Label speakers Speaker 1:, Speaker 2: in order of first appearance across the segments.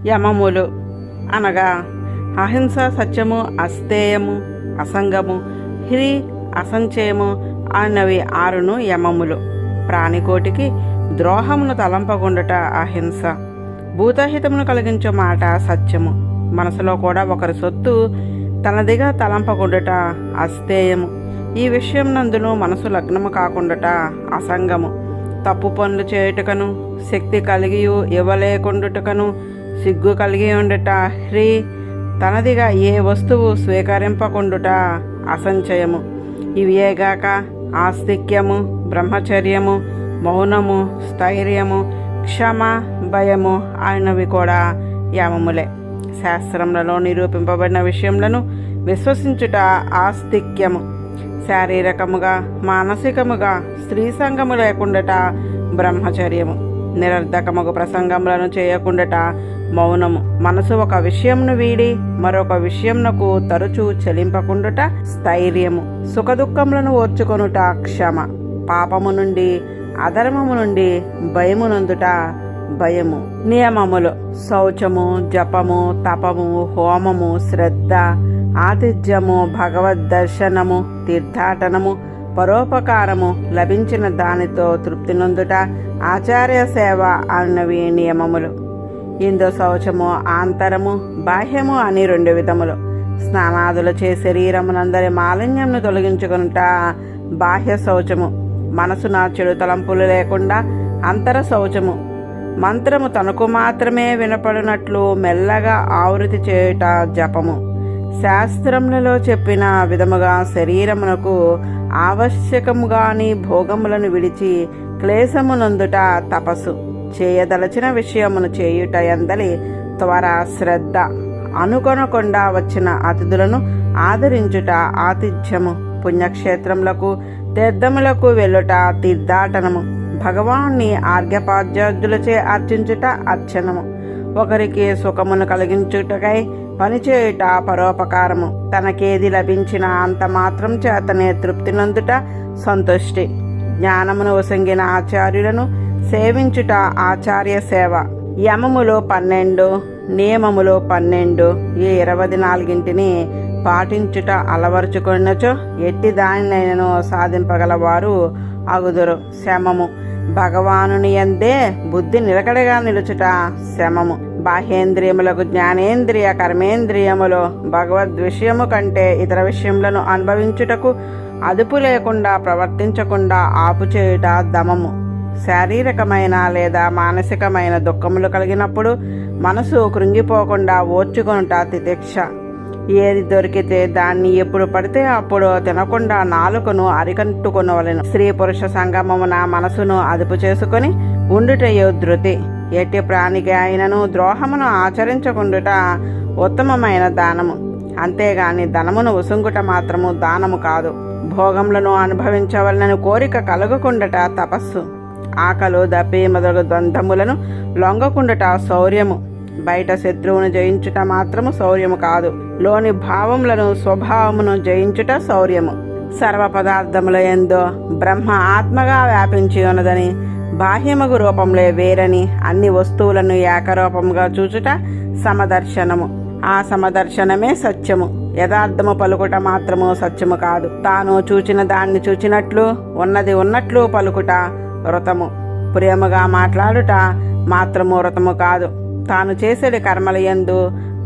Speaker 1: యమములు అనగా అహింస, సత్యము, అస్తేయము, అసంగము, హ్రీ, అసంచయము అన్నవి 6 యమములు. ప్రాణికోటికి ద్రోహమును తలంపకుండుట అహింస, భూతహితమును కలిగించే మాట సత్యము, మనసులో కూడా ఒకరి సొత్తు తనదిగా తలంపకుండుట అస్తేయము, ఈ విషయం నందును మనసు లగ్నము కాకుండుట అసంగము, తప్పు పనులు చేయుటకను శక్తి కలిగి ఇవ్వలేకుండుటకను సిగ్గు కలిగి ఉండుట హ్రీ, తనదిగా ఏ వస్తువు స్వీకరింపకుండుట అసంచయము. ఇవియేగాక ఆస్తిక్యము, బ్రహ్మచర్యము, మౌనము, స్థైర్యము, క్షమ, భయము అయినవి కూడా యమములే. శాస్త్రములలో నిరూపింపబడిన విషయములను విశ్వసించుట ఆస్తిక్యము, శారీరకముగా మానసికముగా స్త్రీ సంగము లేకుండాట బ్రహ్మచర్యము, నిరర్ధకముగు ప్రసంగములను చేయకుండాట మౌనము, మనసు ఒక విషయంను వీడి మరొక విషయంనకు తరచూ చెలింపకుండుట స్థైర్యము, సుఖదుఖములను ఓర్చుకొనుట క్షమ, పాపము నుండి అధర్మము నుండి భయమునందుట భయము. నియమములు శౌచము, జపము, తపము, హోమము, శ్రద్ధ, ఆతిథ్యము, భగవద్దర్శనము, తీర్థాటనము, పరోపకారము, లభించిన దానితో తృప్తి నొందుట, ఆచార్య సేవ అన్నవి నియమములు. ఇందు శౌచము ఆంతరము, బాహ్యము అని 2 విధములు. స్నానాదులచే శరీరమునందరి మాలిన్యంను తొలగించుకునుట బాహ్య శౌచము, మనసున చెడు తలంపులు లేకుండా అంతర శౌచము, మంత్రము తనకు మాత్రమే వినపడినట్లు మెల్లగా ఆవృతి చేయుట జపము, శాస్త్రములలో చెప్పిన విధముగా శరీరమునకు ఆవశ్యకముగాని భోగములను విడిచి క్లేశమునందుట తపస్సు, చేయదలచిన విషయమును చేయుట ఎందలి త్వర శ్రద్ధ, అనుకొనకుండా వచ్చిన అతిథులను ఆదరించుట ఆతిథ్యము, పుణ్యక్షేత్రములకు తీర్థములకు వెళ్ళుట తీర్థాటనము, భగవాన్ని ఆర్ఘ్యపాద్యాదులచే అర్చించుట అర్చనము, ఒకరికి సుఖమును కలిగించుటకై పనిచేయుట పరోపకారము, తనకేది లభించిన అంత మాత్రం చేతనే తృప్తి నందుట సంతుష్టి, జ్ఞానమును వసంగిన ఆచార్యులను సేవించుట ఆచార్య సేవ. యమములు 12, నియమములు 12, ఈ 24 పాటించుట అలవరుచుకొనచో ఎట్టి దానినైనను సాధింపగలవారు అగుదురు. శమము భగవానుని యందే బుద్ధి నిలకడగా నిలుచుట శమము, బాహ్యేంద్రియములకు జ్ఞానేంద్రియ కర్మేంద్రియములు భగవద్విషయము కంటే ఇతర విషయములను అనుభవించుటకు అదుపు లేకుండా ప్రవర్తించకుండా ఆపుచేయుట దమము, శారీరకమైన లేదా మానసికమైన దుఃఖములు కలిగినప్పుడు మనసు కృంగిపోకుండా ఓర్చుకొనుట తితిక్ష, ఏది దొరికితే దాన్ని ఎప్పుడు పడితే అప్పుడు తినకుండా నాలుకను అరికట్టుకొనవలెను, స్త్రీ పురుష సంగమమున మనసును అదుపు చేసుకొని ఉండుటయు ధృతి, ఎట్టి ప్రాణికి అయినను ద్రోహమును ఆచరించకుండుట ఉత్తమమైన దానము, అంతేగాని ధనమును ఉసుంగుట మాత్రము దానము కాదు. భోగములను అనుభవించవలనని కోరిక కలుగకుండుట తపస్సు, ఆకలు దప్పి మొదలగు ద్వంద్వములను లొంగకుండుట శౌర్యము, బయట శత్రువును జయించుట మాత్రము శౌర్యము కాదు, లోని భావములను స్వభావమును జయించుట శౌర్యము. సర్వ పదార్థముల యందు బ్రహ్మ ఆత్మగా వ్యాపించి ఉన్నదని, బాహ్యమగు రూపంలో వేరని అన్ని వస్తువులను ఏకరూపముగా చూచుట సమదర్శనము, ఆ సమదర్శనమే సత్యము. యథార్థము పలుకుట మాత్రము సత్యము కాదు, తాను చూచిన దాన్ని చూచినట్లు ఉన్నది ఉన్నట్లు పలుకుట వ్రతము, ప్రేమగా మాట్లాడుట మాత్రము వ్రతము కాదు, తాను చేసేది కర్మల యందు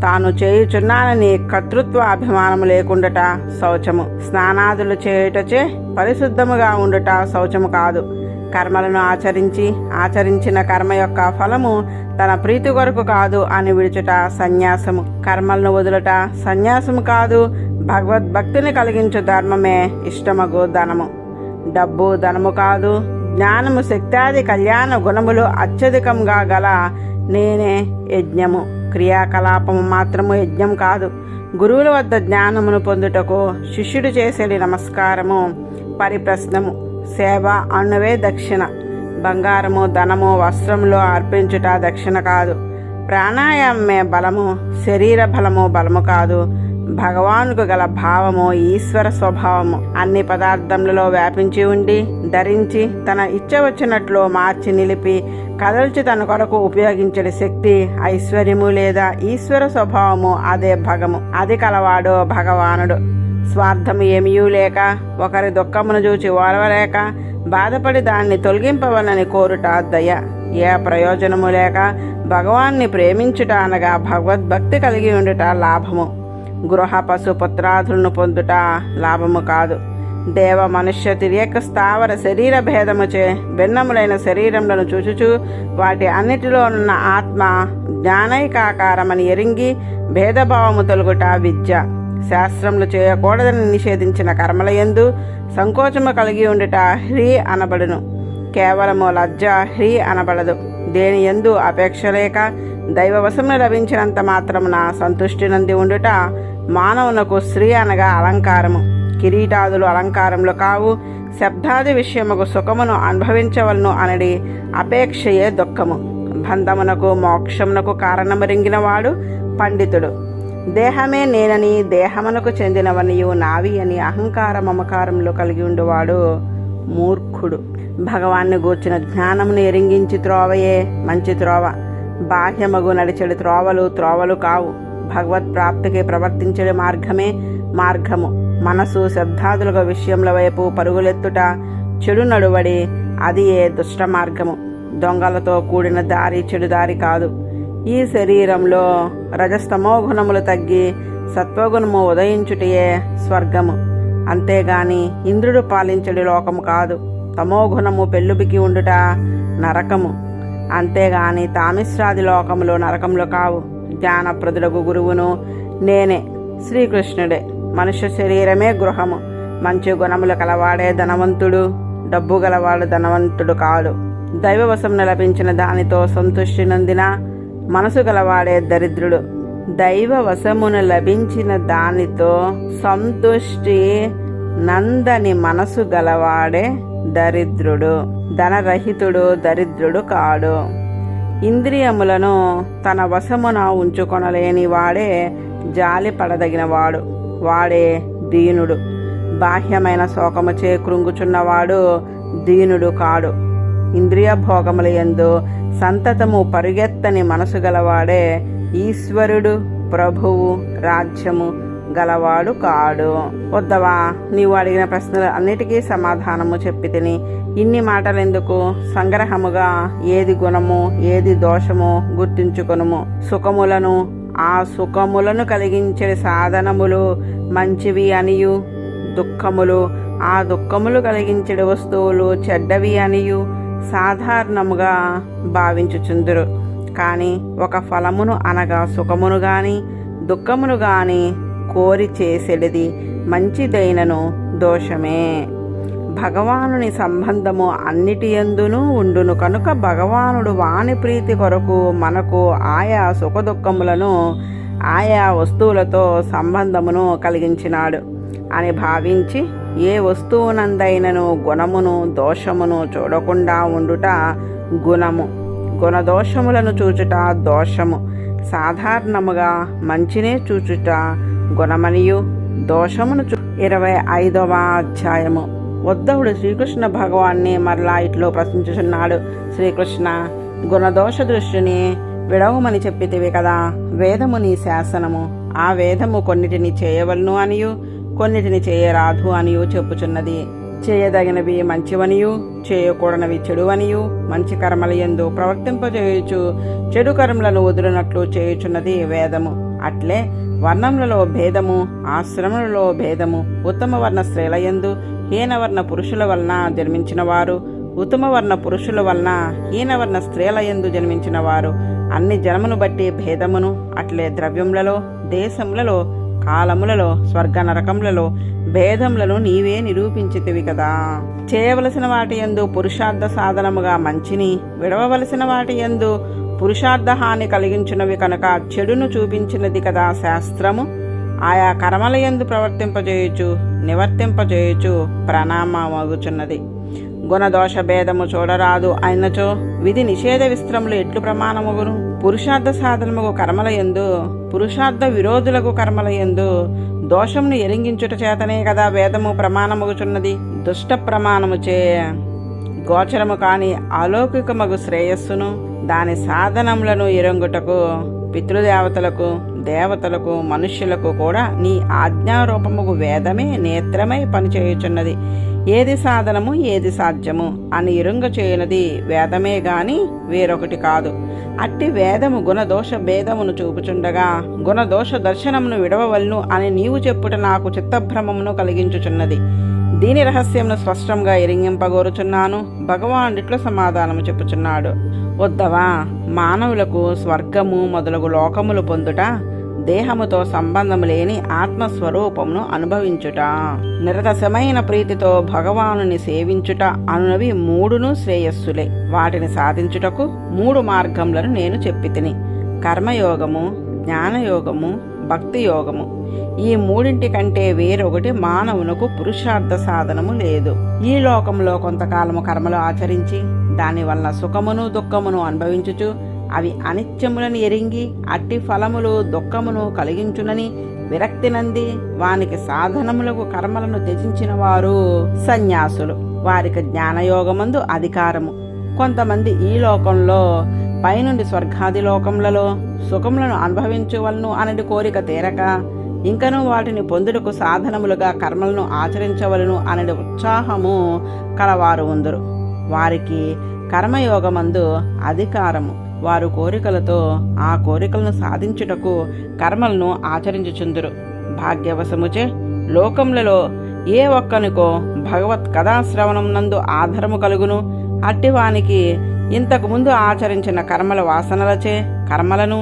Speaker 1: తాను చేయుచున్నానని కర్తృత్వ అభిమానము లేకుండుట శౌచము, స్నానాదులు చేయుటచే పరిశుద్ధముగా ఉండుట శౌచము కాదు, కర్మలను ఆచరించిన కర్మ యొక్క ఫలము తన ప్రీతి కొరకు కాదు అని విడుచుట సన్యాసము, కర్మలను వదులుట సన్యాసము కాదు, భగవద్భక్తిని కలిగించు ధర్మమే ఇష్టమగు ధనము, డబ్బు ధనము కాదు, జ్ఞానము శక్త్యాది కళ్యాణ గుణములు అత్యధికంగా గల నేనే యజ్ఞము, క్రియాకలాపము మాత్రము యజ్ఞం కాదు. గురువుల వద్ద జ్ఞానమును పొందుటకు శిష్యుడు చేసేది నమస్కారము పరిప్రశ్నము, సేవ అన్నవే దక్షిణ, బంగారము ధనము వస్త్రములో అర్పించుట దక్షిణ కాదు. ప్రాణాయామమే బలము, శరీర బలము బలము కాదు, భగవానుకు గల భావము ఈశ్వర స్వభావము అన్ని పదార్థములలో వ్యాపించి ఉండి ధరించి తన ఇచ్చ వచ్చినట్లు మార్చి నిలిపి కదల్చి తన కొరకు ఉపయోగించే శక్తి ఐశ్వర్యము లేదా ఈశ్వర స్వభావము అదే భగము. అది కలవాడు భగవానుడు. స్వార్థము ఏమీయూ లేక ఒకరి దుఃఖమును చూచి ఓర్వలేక బాధపడి దాన్ని తొలగింపవలని కోరుట దయ. ఏ ప్రయోజనము లేక భగవాన్ని ప్రేమించుట అనగా భగవద్భక్తి కలిగి ఉండుట లాభము. గృహ పశు పుత్రాదులను పొందుట లాభము కాదు. దేవ మనుష్య తిరియక స్థావర శరీర భేదముచే భిన్నములైన శరీరములను చూచుచు వాటి అన్నిటిలో ఉన్న ఆత్మ జ్ఞానైకాకారమని ఎరింగి భేదభావము తొలుగుట విద్య. శాస్త్రములు చేయకూడదని నిషేధించిన కర్మల యందు సంకోచము కలిగి ఉండుట హ్రీ అనబడును. కేవలము లజ్జ హ్రీ అనబడదు. దేని యందు అపేక్ష లేక దైవవశమును లభించినంత మాత్రమున సంతుష్టి నంది ఉండుట మానవునకు శ్రీ అనగా అలంకారము. కిరీటాదులు అలంకారములు కావు. శబ్దాది విషయముకు సుఖమును అనుభవించవలను అనడి అపేక్షయే దుఃఖము. బంధమునకు మోక్షమునకు కారణమరింగినవాడు పండితుడు. దేహమే నేనని దేహమునకు చెందినవనియు నావి అని అహంకార మమకారములు కలిగి ఉండువాడు మూర్ఖుడు. భగవాన్ని గూర్చిన జ్ఞానమును ఎరింగించి త్రోవయే మంచి త్రోవ. బాహ్యమగు నడిచెడు త్రోవలు కావు. భగవత్ ప్రాప్తికి ప్రవర్తించే మార్గమే మార్గము. మనసు శబ్దాదులుగా విషయముల వైపు పరుగులెత్తుట చెడు నడువడి అది ఏ దుష్ట మార్గము. దొంగలతో కూడిన దారి చెడు దారి కాదు. ఈ శరీరంలో రజస్తమో గుణములు తగ్గి సత్వగుణము ఉదయించుటయే స్వర్గము. అంతేగాని ఇంద్రుడు పాలించడి లోకము కాదు. తమోగుణము పెళ్ళుబికి ఉండుట నరకము. అంతేగాని తామిశ్రాది లోకములు నరకములు కావు. జ్ఞానప్రదులకు గురువును నేనే, శ్రీకృష్ణుడే. మనుష్య శరీరమే గృహము. మంచి గుణములు కలవాడే ధనవంతుడు. డబ్బు గలవాడు ధనవంతుడు కాడు. దైవవశమును లభించిన దానితో సంతుష్టి నందిన మనసు గలవాడే దరిద్రుడు. దైవవశమును లభించిన దానితో సంతుష్టి నందని మనసు గలవాడే దరిద్రుడు. ధనరహితుడు దరిద్రుడు కాడు. ఇంద్రియములను తన వశమున ఉంచుకొనలేని వాడే జాలి పడదగినవాడు. వాడే దీనుడు. బాహ్యమైన శోకముచే కృంగుచున్నవాడు దీనుడు కాడు. ఇంద్రియ భోగముల యందు సంతతము పరుగెత్తని మనసు గలవాడే ఈశ్వరుడు, ప్రభువు, రాజ్యము గలవాడు కాడు. వద్దవా, నీవు అడిగిన ప్రశ్నలు అన్నిటికీ సమాధానము చెప్పి తిని ఇన్ని మాటలెందుకు? సంగ్రహముగా ఏది గుణము ఏది దోషము గుర్తించుకొనుము. సుఖములను ఆ సుఖములను కలిగించే సాధనములు మంచివి అనియు, దుఃఖములు ఆ దుఃఖములు కలిగించే వస్తువులు చెడ్డవి అనియు సాధారణముగా భావించుచుందురు. కానీ ఒక ఫలమును అనగా సుఖమును గాని దుఃఖమును గాని కోరి చేసేది మంచిదైనను దోషమే. భగవానుని సంబంధము అన్నిటి యందునూ ఉండును కనుక భగవానుడు వాని ప్రీతి కొరకు మనకు ఆయా సుఖదుఖములను ఆయా వస్తువులతో సంబంధమును కలిగించినాడు అని భావించి ఏ వస్తువునందైనను గుణమును దోషమును చూడకుండా ఉండుట గుణము. గుణదోషములను చూచుట దోషము. సాధారణముగా మంచినే చూచుట గుణమనియు దోషమును 25వ అధ్యాయము. ఉద్ధవుడు శ్రీకృష్ణ భగవాన్ని మరలా ఇట్లో ప్రశ్నించుచున్నాడు. శ్రీకృష్ణ, గుణదోష దృష్టిని విడవమని చెప్పితివి కదా. వేదము నీ శాసనము. ఆ వేదము కొన్నిటిని చేయవలను అనియు కొన్నిటిని చేయరాదు అనియు చెప్పుచున్నది. చేయదగినవి మంచివనియు చేయకూడనివి చెడువనియు మంచి కర్మల యందు ప్రవర్తింపజేయుచు చెడు కర్మలను వదులునట్లు చేయుచున్నది వేదము. అట్లే వర్ణములలో భేదము, ఆశ్రమములలో భేదము, ఉత్తమ వర్ణ స్త్రీల యందు హీనవర్ణ పురుషుల వలన జన్మించిన వారు, ఉత్తమ వర్ణ పురుషుల వలన హీనవర్ణ స్త్రీల యందు జన్మించిన వారు, అన్ని జన్మను బట్టి భేదమును, అట్లే ద్రవ్యములలో, దేశములలో, కాలములలో, స్వర్గ నరకములలో భేదములను నీవే నిరూపించితివి కదా. చేయవలసిన వాటి యందు పురుషార్థ సాధనముగా మంచిని, విడవవలసిన వాటి యందు పురుషార్థ హాని కలిగించినవి కనుక చెడును చూపించినది కదా శాస్త్రము. ఆయా కర్మల యందు ప్రవర్తింపజేయుచు నివర్తింపజేయుచు ప్రణామమగుచున్నది. గుణదోష భేదము చూడరాదు అయినచో విధి నిషేధ విస్త్రములు ఎట్లు ప్రమాణముగును? పురుషార్థ సాధనముగు కర్మల యందు పురుషార్థ విరోధులకు కర్మల యందు దోషమును ఎరింగించుట చేతనే కదా వేదము ప్రమాణముగుచున్నది. దుష్ట ప్రమాణముచే గోచరము కాని అలౌకికమగు శ్రేయస్సును దాని సాధనములను ఎరంగుటకు పితృదేవతలకు దేవతలకు మనుష్యులకు కూడా నీ ఆజ్ఞారూపముగు వేదమే నేత్రమై పనిచేయుచున్నది. ఏది సాధనము ఏది సాధ్యము అని ఎరుంగ చేయనది వేదమే గాని వేరొకటి కాదు. అట్టి వేదము గుణదోష భేదమును చూపుచుండగా గుణదోష దర్శనమును విడవవల్ను అని నీవు చెప్పుట నాకు చిత్తభ్రమమును కలిగించుచున్నది. దీని రహస్యమును స్పష్టంగా ఎరింగింపగోరుచున్నాను. భగవానుడిట్లో సమాధానము చెప్పుచున్నాడు. ఉద్ధవా, మానవులకు స్వర్గము మొదలగు లోకములు పొందుట దేహముతో సంబంధము లేని ఆత్మస్వరూపమును అనుభవించుట, నిరతశమైన ప్రీతితో భగవానుని సేవించుట అనునవి మూడును శ్రేయస్సులే. వాటిని సాధించుటకు 3 మార్గములను నేను చెప్పితిని. కర్మయోగము, జ్ఞానయోగము, భక్తి యోగము. ఈ మూడింటి కంటే వేరొకటి మానవునకు పురుషార్థ సాధనము లేదు. ఈ లోకంలో కొంతకాలము కర్మలు ఆచరించి దానివల్ల సుఖమును దుఃఖమును అనుభవించుచు అవి అనిత్యములను ఎరింగి అట్టి ఫలములు దుఃఖమును కలిగించునని విరక్తి నంది వానికి సాధనములకు కర్మలను త్యజించిన వారు సన్యాసులు. వారికి జ్ఞానయోగమందు అధికారము. కొంతమంది ఈ లోకంలో పైనుండి స్వర్గాది లోకములలో సుఖములను అనుభవించవలను అనేది కోరిక తీరక ఇంకనూ వాటిని పొందుటకు సాధనములుగా కర్మలను ఆచరించవలను అనే ఉత్సాహము కలవారు ఉందరు. వారికి కర్మయోగమందు అధికారము. వారు కోరికలతో ఆ కోరికలను సాధించుటకు కర్మలను ఆచరించుచుందురు. భాగ్యవశముచే లోకములలో ఏ ఒక్కనికో భగవత్ కథాశ్రవణం నందు ఆధారము కలుగును. అట్టివానికి ఇంతకు ముందు ఆచరించిన కర్మల వాసనలచే కర్మలను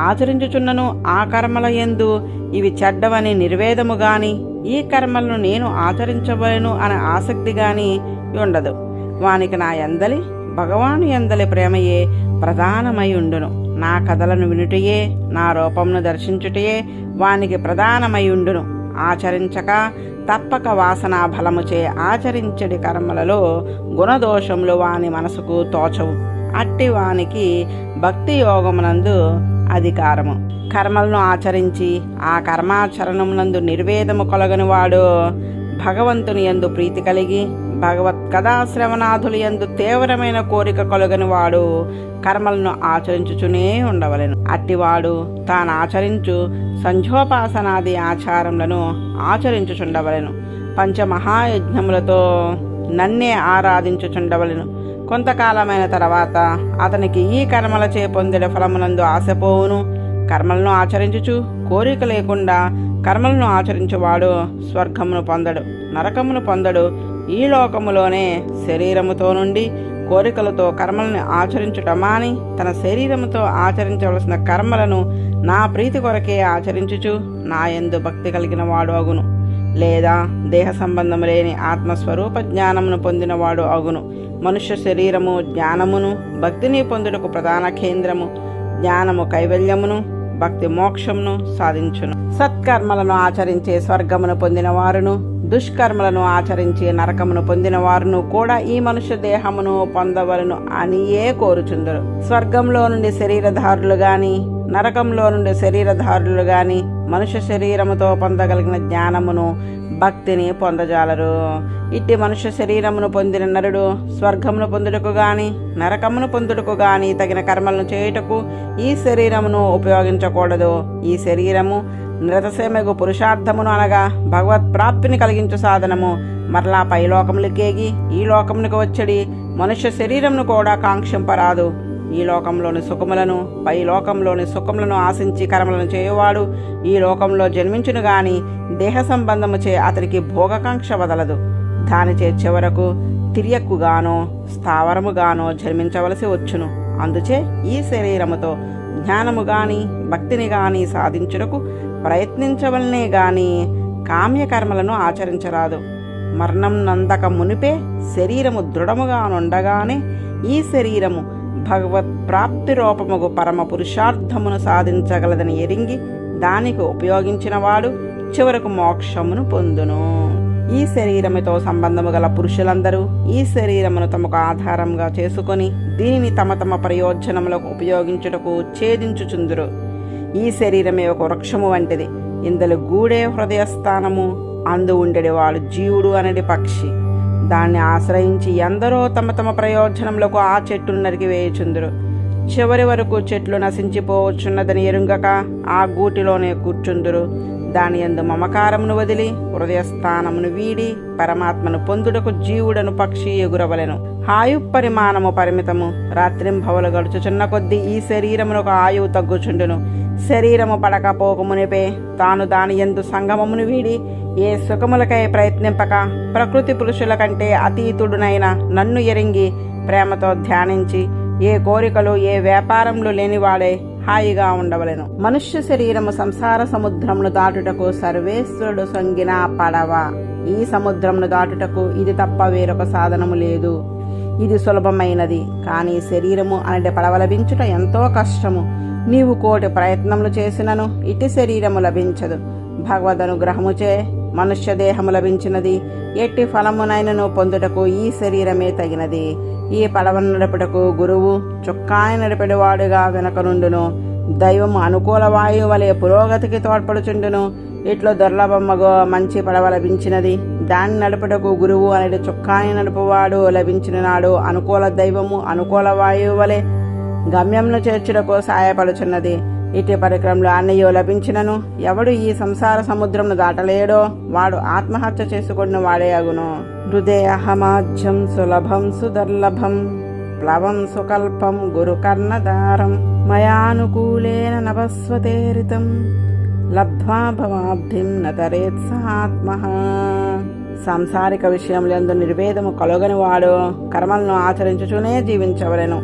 Speaker 1: ఆచరించుచున్నను. ఆ కర్మల యందు ఇవి చెడ్డవని నిర్వేదము గాని ఈ కర్మలను నేను ఆచరించవలను అనే ఆసక్తి గాని ఉండదు. వానికి నా యందలి భగవాను యందలి ప్రేమయే ప్రధానమై ఉండును. నా కథలను వినుటయే నా రూపమును దర్శించుటయే వానికి ప్రధానమై ఉండును. ఆచరించక తప్పక వాసనా బలముచే ఆచరించడి కర్మలలో గుణదోషములు వాని మనసుకు తోచవు. అట్టి వానికి భక్తి యోగమునందు అధికారము. కర్మలను ఆచరించి ఆ కర్మాచరణమునందు నిర్వేదము కొలగని వాడు భగవంతుని యందు ప్రీతి కలిగి భగవత్ కథాశ్రవణాదులు యందు తీవ్రమైన కోరిక కొలగని వాడు కర్మలను ఆచరించుచునే ఉండవలెను. అట్టివాడు తాను ఆచరించు సంధ్యోపాసనాది ఆచారములను ఆచరించుచుండవలెను. పంచమహాయజ్ఞములతో నన్నే ఆరాధించుచుండవలెను. కొంతకాలమైన తర్వాత అతనికి ఈ కర్మలచే పొందిన ఫలమునందు ఆశపోవును. కర్మలను ఆచరించుచు కోరిక లేకుండా కర్మలను ఆచరించువాడు స్వర్గమును పొందడు, నరకమును పొందడు. ఈ లోకములోనే శరీరముతో నుండి కోరికలతో కర్మలను ఆచరించుట మాని తన శరీరముతో ఆచరించవలసిన కర్మలను నా ప్రీతి కొరకే ఆచరించుచు నా యందు భక్తి కలిగిన వాడు అగును. లేదా దేహ సంబంధము లేని ఆత్మస్వరూప జ్ఞానమును పొందినవాడు అగును. మనుష్య శరీరము జ్ఞానమును భక్తిని పొందుటకు ప్రధాన కేంద్రము. జ్ఞానము కైవల్యమును, భక్తి మోక్షమును సాధించును. సత్కర్మలను ఆచరించే స్వర్గమును పొందిన వారును దుష్కర్మలను ఆచరించి నరకమును పొందిన వారును కూడా ఈ మనుష్య దేహమును పొందవలను అనియే కోరుచుందరు. స్వర్గంలో నుండి శరీరధారులు గాని నరకంలో నుండి శరీరధారులు గాని మనుష్య శరీరముతో పొందగలిగిన జ్ఞానమును భక్తిని పొందజాలరు. ఇట్టి మనుష్య శరీరమును పొందిన నరుడు స్వర్గమును పొందుటకు గాని నరకమును పొందుటకు గాని తగిన కర్మలను చేయుటకు ఈ శరీరమును ఉపయోగించకూడదు. ఈ శరీరము నిరతసేమగు పురుషార్థమును అనగా భగవత్ ప్రాప్తిని కలిగించు సాధనము. మరలా పైలోకములకేగి ఈ లోకమునికి వచ్చడి మనుష్య శరీరమును కూడా కాంక్షింపరాదు. ఈ లోకంలోని సుఖములను పై లోకంలోని సుఖములను ఆశించి కర్మలను చేయువాడు ఈ లోకంలో జన్మించును గాని దేహ సంబంధముచే అతనికి భోగకాంక్ష వదలదు. దానిచే చివరకు తిరియక్కుగానో స్థావరముగానో జన్మించవలసి వచ్చును. అందుచే ఈ శరీరముతో జ్ఞానము గాని భక్తిని గాని సాధించుటకు ప్రయత్నించవలనే గాని కామ్యకర్మలను ఆచరించరాదు. మరణం నందక మునిపే శరీరము దృఢముగా నుండగానే ఈ శరీరము భగవత్ ప్రాప్తి రూపముగు పరమ పురుషార్థమును సాధించగలదని ఎరింగి దానికి ఉపయోగించిన వాడు చివరకు మోక్షమును పొందును. ఈ శరీరముతో సంబంధము గల పురుషులందరూ ఈ శరీరమును తమకు ఆధారంగా చేసుకొని దీనిని తమ తమ ప్రయోజనములకు ఉపయోగించుటకు ఛేదించుచుందురు. ఈ శరీరమే ఒక వృక్షము వంటిది. ఇందులో గూడే హృదయస్థానము, అందు ఉండేది వాడు జీవుడు అనేది పక్షి. దాన్ని ఆశ్రయించి ఎందరో తమ తమ ప్రయోజనములకు ఆ చెట్టును నరికి వేయుచుందురు. చివరి వరకు చెట్లు నశించిపోవచ్చున్నదని ఎరుంగక ఆ గూటిలోనే కూర్చుందురు. దాని యందు మమకారమును వదిలి హృదయస్థానమును వీడి పరమాత్మను పొందుటకు జీవుడను పక్షి ఎగురవలెను. ఆయు పరిమాణము పరిమితము. రాత్రింభవలు గడుచుచున్న కొద్దీ ఈ శరీరమునకు ఆయువు తగ్గుచుండును. శరీరము పడకపోకమునిపే తాను దాని యందు సంగమమును వీడి ఏ సుఖములకై ప్రయత్నింపక ప్రకృతి పురుషుల కంటే అతీతుడునైన నన్ను ఎరింగి ప్రేమతో ధ్యానించి ఏ కోరికలు ఏ వ్యాపారములు లేనివాడే హాయిగా ఉండవలెను. మనుష్య శరీరము సంసార సముద్రమును దాటుటకు సర్వేశ్వరుడు సొంగిన పడవ. ఈ సముద్రమును దాటుటకు ఇది తప్ప వేరొక సాధనము లేదు. ఇది సులభమైనది, కానీ శరీరము అనేది పడవ లభించుట ఎంతో కష్టము. నీవు కోటి ప్రయత్నములు చేసినను ఇటు శరీరము లభించదు. భగవద్ అనుగ్రహముచే మనుష్య దేహము లభించినది. ఎట్టి ఫలమునైనను పొందుటకు ఈ శరీరమే తగినది. ఈ పడవను నడుపుటకు గురువు చొక్కాయ నడిపెడివాడుగా వెనకనుండును. దైవము అనుకూల వాయువు వలె పురోగతికి తోడ్పడుచుండును. ఇట్లో దుర్లభమ్మగో మంచి పడవ లభించినది. దాన్ని నడుపుటకు గురువు అనేది చొక్కాయ నడుపువాడు లభించిన నాడు అనుకూల దైవము అనుకూల వాయువు వలె గమ్యంను చేర్చుటకు సాయపడుచున్నది. ఇటు పరిక్రమలు అన్నయ్యో లభించినను ఎవడు ఈ సంసార సముద్రంను దాటలేడో వాడు ఆత్మహత్య చేసుకున్న వాడే అగును. హృదయహమాజ్యం సులభం సుదర్లభం ప్లవం సుకల్పం గురుకర్ణదారం మయానుకూలేన నభస్వతేరితం లబ్ధ్వా భవాబ్ధిం నతరేత్సాత్మః. సంసారిక విషయములందు నిర్వేదము కలుగని వాడు కర్మలను ఆచరించుచూనే జీవించవలెను.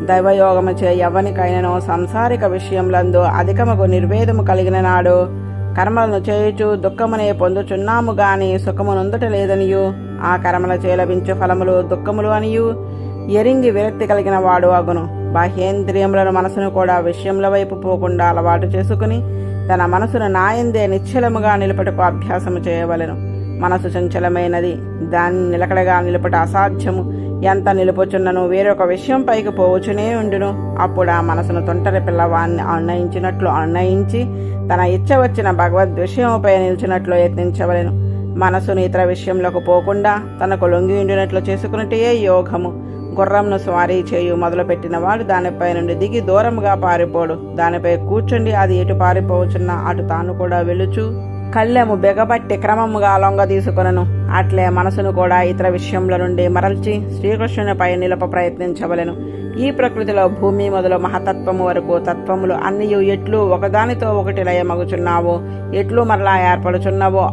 Speaker 1: దైవయోగముచే ఎవనికైనను సంసారిక విషయములందు అధికముకు నిర్వేదము కలిగిన నాడు కర్మలను చేయుచు దుఃఖమునే పొందుచున్నాము గాని సుఖమునందుట లేదనియు ఆ కర్మలచే లభించు ఫలములు దుఃఖములు అనియు ఎరింగి విరక్తి కలిగిన వాడు అగును. బాహ్యేంద్రియములను మనసును కూడా విషయముల వైపు పోకుండా అలవాటు చేసుకుని తన మనసును నాయందే నిశ్చలముగా నిలుపుటకు అభ్యాసము చేయవలెను. మనసు చంచలమైనది, దాన్ని నిలకడగా నిలుపుట అసాధ్యము. ఎంత నిలుపుచున్నను వేరొక విషయం పైకి పోవచ్చునే ఉండును. అప్పుడు ఆ మనసును తొంటరి పిల్లవాన్ని అన్నయించినట్లు అన్నయించి తన ఇచ్చ వచ్చిన భగవద్ విషయముపై నిలిచినట్లు యత్నించవలెను. మనసును ఇతర విషయంలోకి పోకుండా తనకు లొంగి ఉండినట్లు చేసుకున్నట్టే యోగము. గుర్రంను స్వారీ చేయు మొదలుపెట్టిన వాడు దానిపై నుండి దిగి దూరముగా పారిపోడు. దానిపై కూర్చుండి అది ఎటు పారిపోవచ్చున్నా అటు తాను కూడా వెలుచు కళ్ళెము బెగబట్టి క్రమముగా లొంగ తీసుకొనను. అట్లే మనసును కూడా ఇతర విషయముల నుండి మరల్చి శ్రీకృష్ణునిపై నిలప ప్రయత్నించవలెను. ఈ ప్రకృతిలో భూమి మొదలు మహతత్వము వరకు తత్వములు అన్నియు ఎట్లు ఒకదానితో ఒకటి లయమగుచున్నావో ఎట్లు మరలా ఏర్పడుచున్నావో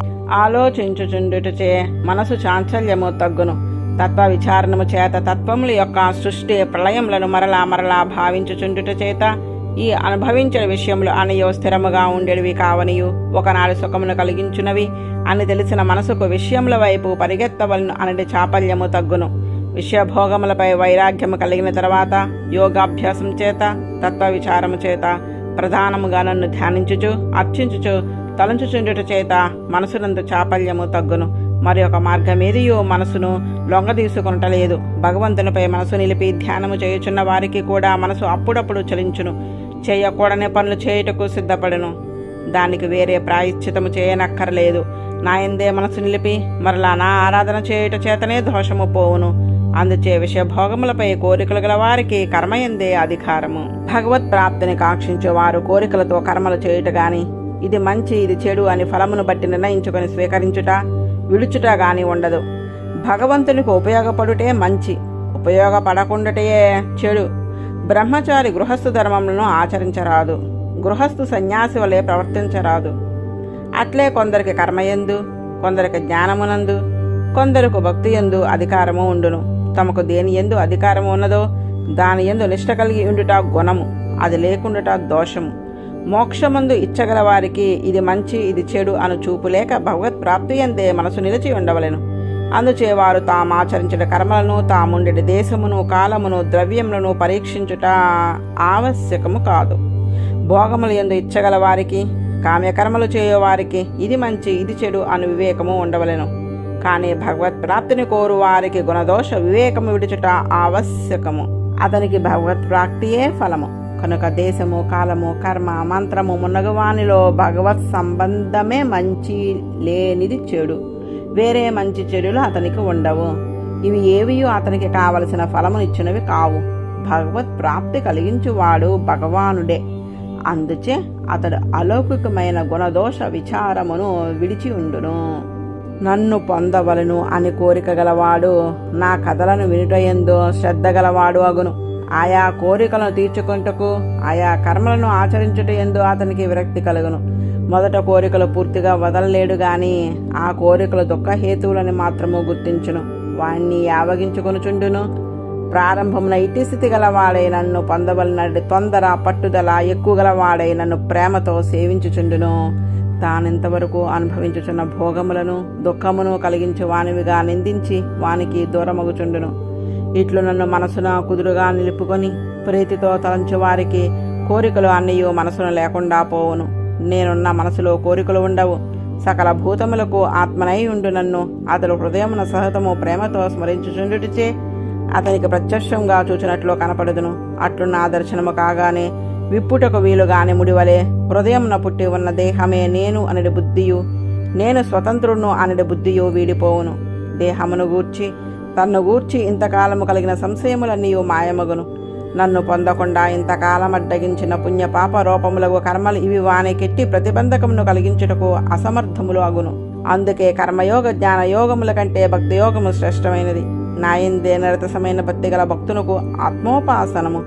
Speaker 1: ఆలోచించుచుండుటచే మనసు చాంచల్యము తగ్గును. తత్వ విచారణము చేత తత్వముల యొక్క సృష్టి ప్రళయములను మరలా మరలా భావించుచుండుట చేత ఈ అనుభవించిన విషయములు అనియో స్థిరముగా ఉండేవి కావనియు ఒకనాడు సుఖమును కలిగించునవి అని తెలిసిన మనసుకు విషయముల వైపు పరిగెత్తవలను అనేది చాపల్యము తగ్గును. విషయభోగములపై వైరాగ్యము కలిగిన తర్వాత యోగాభ్యాసం చేత తత్వ విచారము చేత ప్రధానముగా నన్ను ధ్యానించుచు అర్చించుచు తలంచుచుండుట చేత మనసునందు చాపల్యము తగ్గును. మరి ఒక మార్గమేదియో మనసును లొంగ తీసుకొనటలేదు. భగవంతునిపై మనసు నిలిపి ధ్యానము చేయుచున్న వారికి కూడా మనసు అప్పుడప్పుడు చలించును. చేయకూడని పనులు చేయుటకు సిద్ధపడును. దానికి వేరే ప్రాయశ్చితము చేయనక్కర్లేదు. నాయందే మనసు నిలిపి మరలా నా ఆరాధన చేయుట చేతనే దోషము పోవును. అందుచే విషయభోగములపై కోరికలు గల వారికి కర్మయందే అధికారము. భగవత్ ప్రాప్తిని కాంక్షించే వారు కోరికలతో కర్మలు చేయుట గాని ఇది మంచి ఇది చెడు అని ఫలమును బట్టి నిర్ణయించుకొని స్వీకరించుట విడుచుట గాని ఉండదు. భగవంతునికి ఉపయోగపడుటే మంచి, ఉపయోగపడకుండాటే చెడు. బ్రహ్మచారి గృహస్థు ధర్మములను ఆచరించరాదు, గృహస్థు సన్యాసి వలె ప్రవర్తించరాదు. అట్లే కొందరికి కర్మయందు, కొందరికి జ్ఞానమునందు, కొందరికి భక్తి యందు అధికారము ఉండును. తమకు దేని యందు అధికారము ఉన్నదో దాని యందు నిష్ట కలిగి ఉండుట గుణము, అది లేకుండుట దోషము. మోక్షమందు ఇచ్చగల వారికి ఇది మంచి ఇది చెడు అను చూపు లేక భగవత్ ప్రాప్తి యందే మనసు నిలిచి ఉండవలెను. అందుచే వారు తామాచరించిన కర్మలను తాముండెడి దేశమును కాలమును ద్రవ్యములను పరీక్షించుట ఆవశ్యకము కాదు. భోగములు యందు ఇచ్చగల వారికి కామ్యకర్మలు చేయవారికి ఇది మంచి ఇది చెడు అను వివేకము ఉండవలెను. కానీ భగవత్ ప్రాప్తిని కోరు వారికి గుణదోష వివేకము విడుచుట ఆవశ్యకము. అతనికి భగవత్ ప్రాప్తియే ఫలము. కనుక దేశము, కాలము, కర్మ, మంత్రము మున్నగువానిలో భగవత్ సంబంధమే మంచి, లేనిది చెడు. వేరే మంచి చెడులు అతనికి ఉండవు. ఇవి ఏవియూ అతనికి కావలసిన ఫలమునిచ్చినవి కావు. భగవత్ ప్రాప్తి కలిగించువాడు భగవానుడే. అందుచే అతడు అలౌకికమైన గుణదోష విచారమును విడిచి ఉండును. నన్ను పొందవలను అని కోరిక గలవాడు నా కథలను వినుటయందు శ్రద్ధ గలవాడు అగును. ఆయా కోరికలను తీర్చుకుంటకు ఆయా కర్మలను ఆచరించుటయందు అతనికి విరక్తి కలుగును. మొదట కోరికలు పూర్తిగా వదలలేడు గాని ఆ కోరికలు దుఃఖహేతువులని మాత్రము గుర్తించును. వాణ్ణి యావగించుకొనుచుండును. ప్రారంభమున ఇట్టి స్థితి గలవాడై నన్ను పొందవలనడి తొందర, పట్టుదల ఎక్కువ గలవాడై నన్ను ప్రేమతో సేవించుచుండును. తానింతవరకు అనుభవించుచున్న భోగములను దుఃఖమును కలిగించు వానివిగా నిందించి వానికి దూరమగుచుండును. ఇట్లు నన్ను మనసున కుదురుగా నిలుపుకొని ప్రీతితో తలంచు వారికి కోరికలు అన్నయూ మనసున లేకుండా పోవును. నేనున్న మనసులో కోరికలు ఉండవు. సకల భూతములకు ఆత్మనై ఉండు నన్ను అతడు హృదయమున సహతము ప్రేమతో స్మరించుచుండుటిచే అతనికి ప్రత్యక్షంగా చూచినట్లు కనపడుదును. అట్లున్న ఆ దర్శనము కాగానే విప్పుటకు వీలుగాని ముడివలే హృదయమున పుట్టి ఉన్న దేహమే నేను అనడి బుద్ధియు, నేను స్వతంత్రుడును అనడి బుద్ధియు వీడిపోవును. దేహమును గూర్చి తన్ను గూర్చి ఇంతకాలము కలిగిన సంశయములన్నీయు మాయమగును. నన్ను పొందకుండా ఇంతకాలం అడ్డగించిన పుణ్యపాప రూపములకు కర్మలు ఇవి వానికెట్టి ప్రతిబంధకమును కలిగించుటకు అసమర్థములు అగును. అందుకే కర్మయోగ జ్ఞానయోగముల కంటే భక్తియోగము శ్రేష్టమైనది. నాయందే నిరతసమైన భక్తి గల భక్తునకు ఆత్మోపాసనము,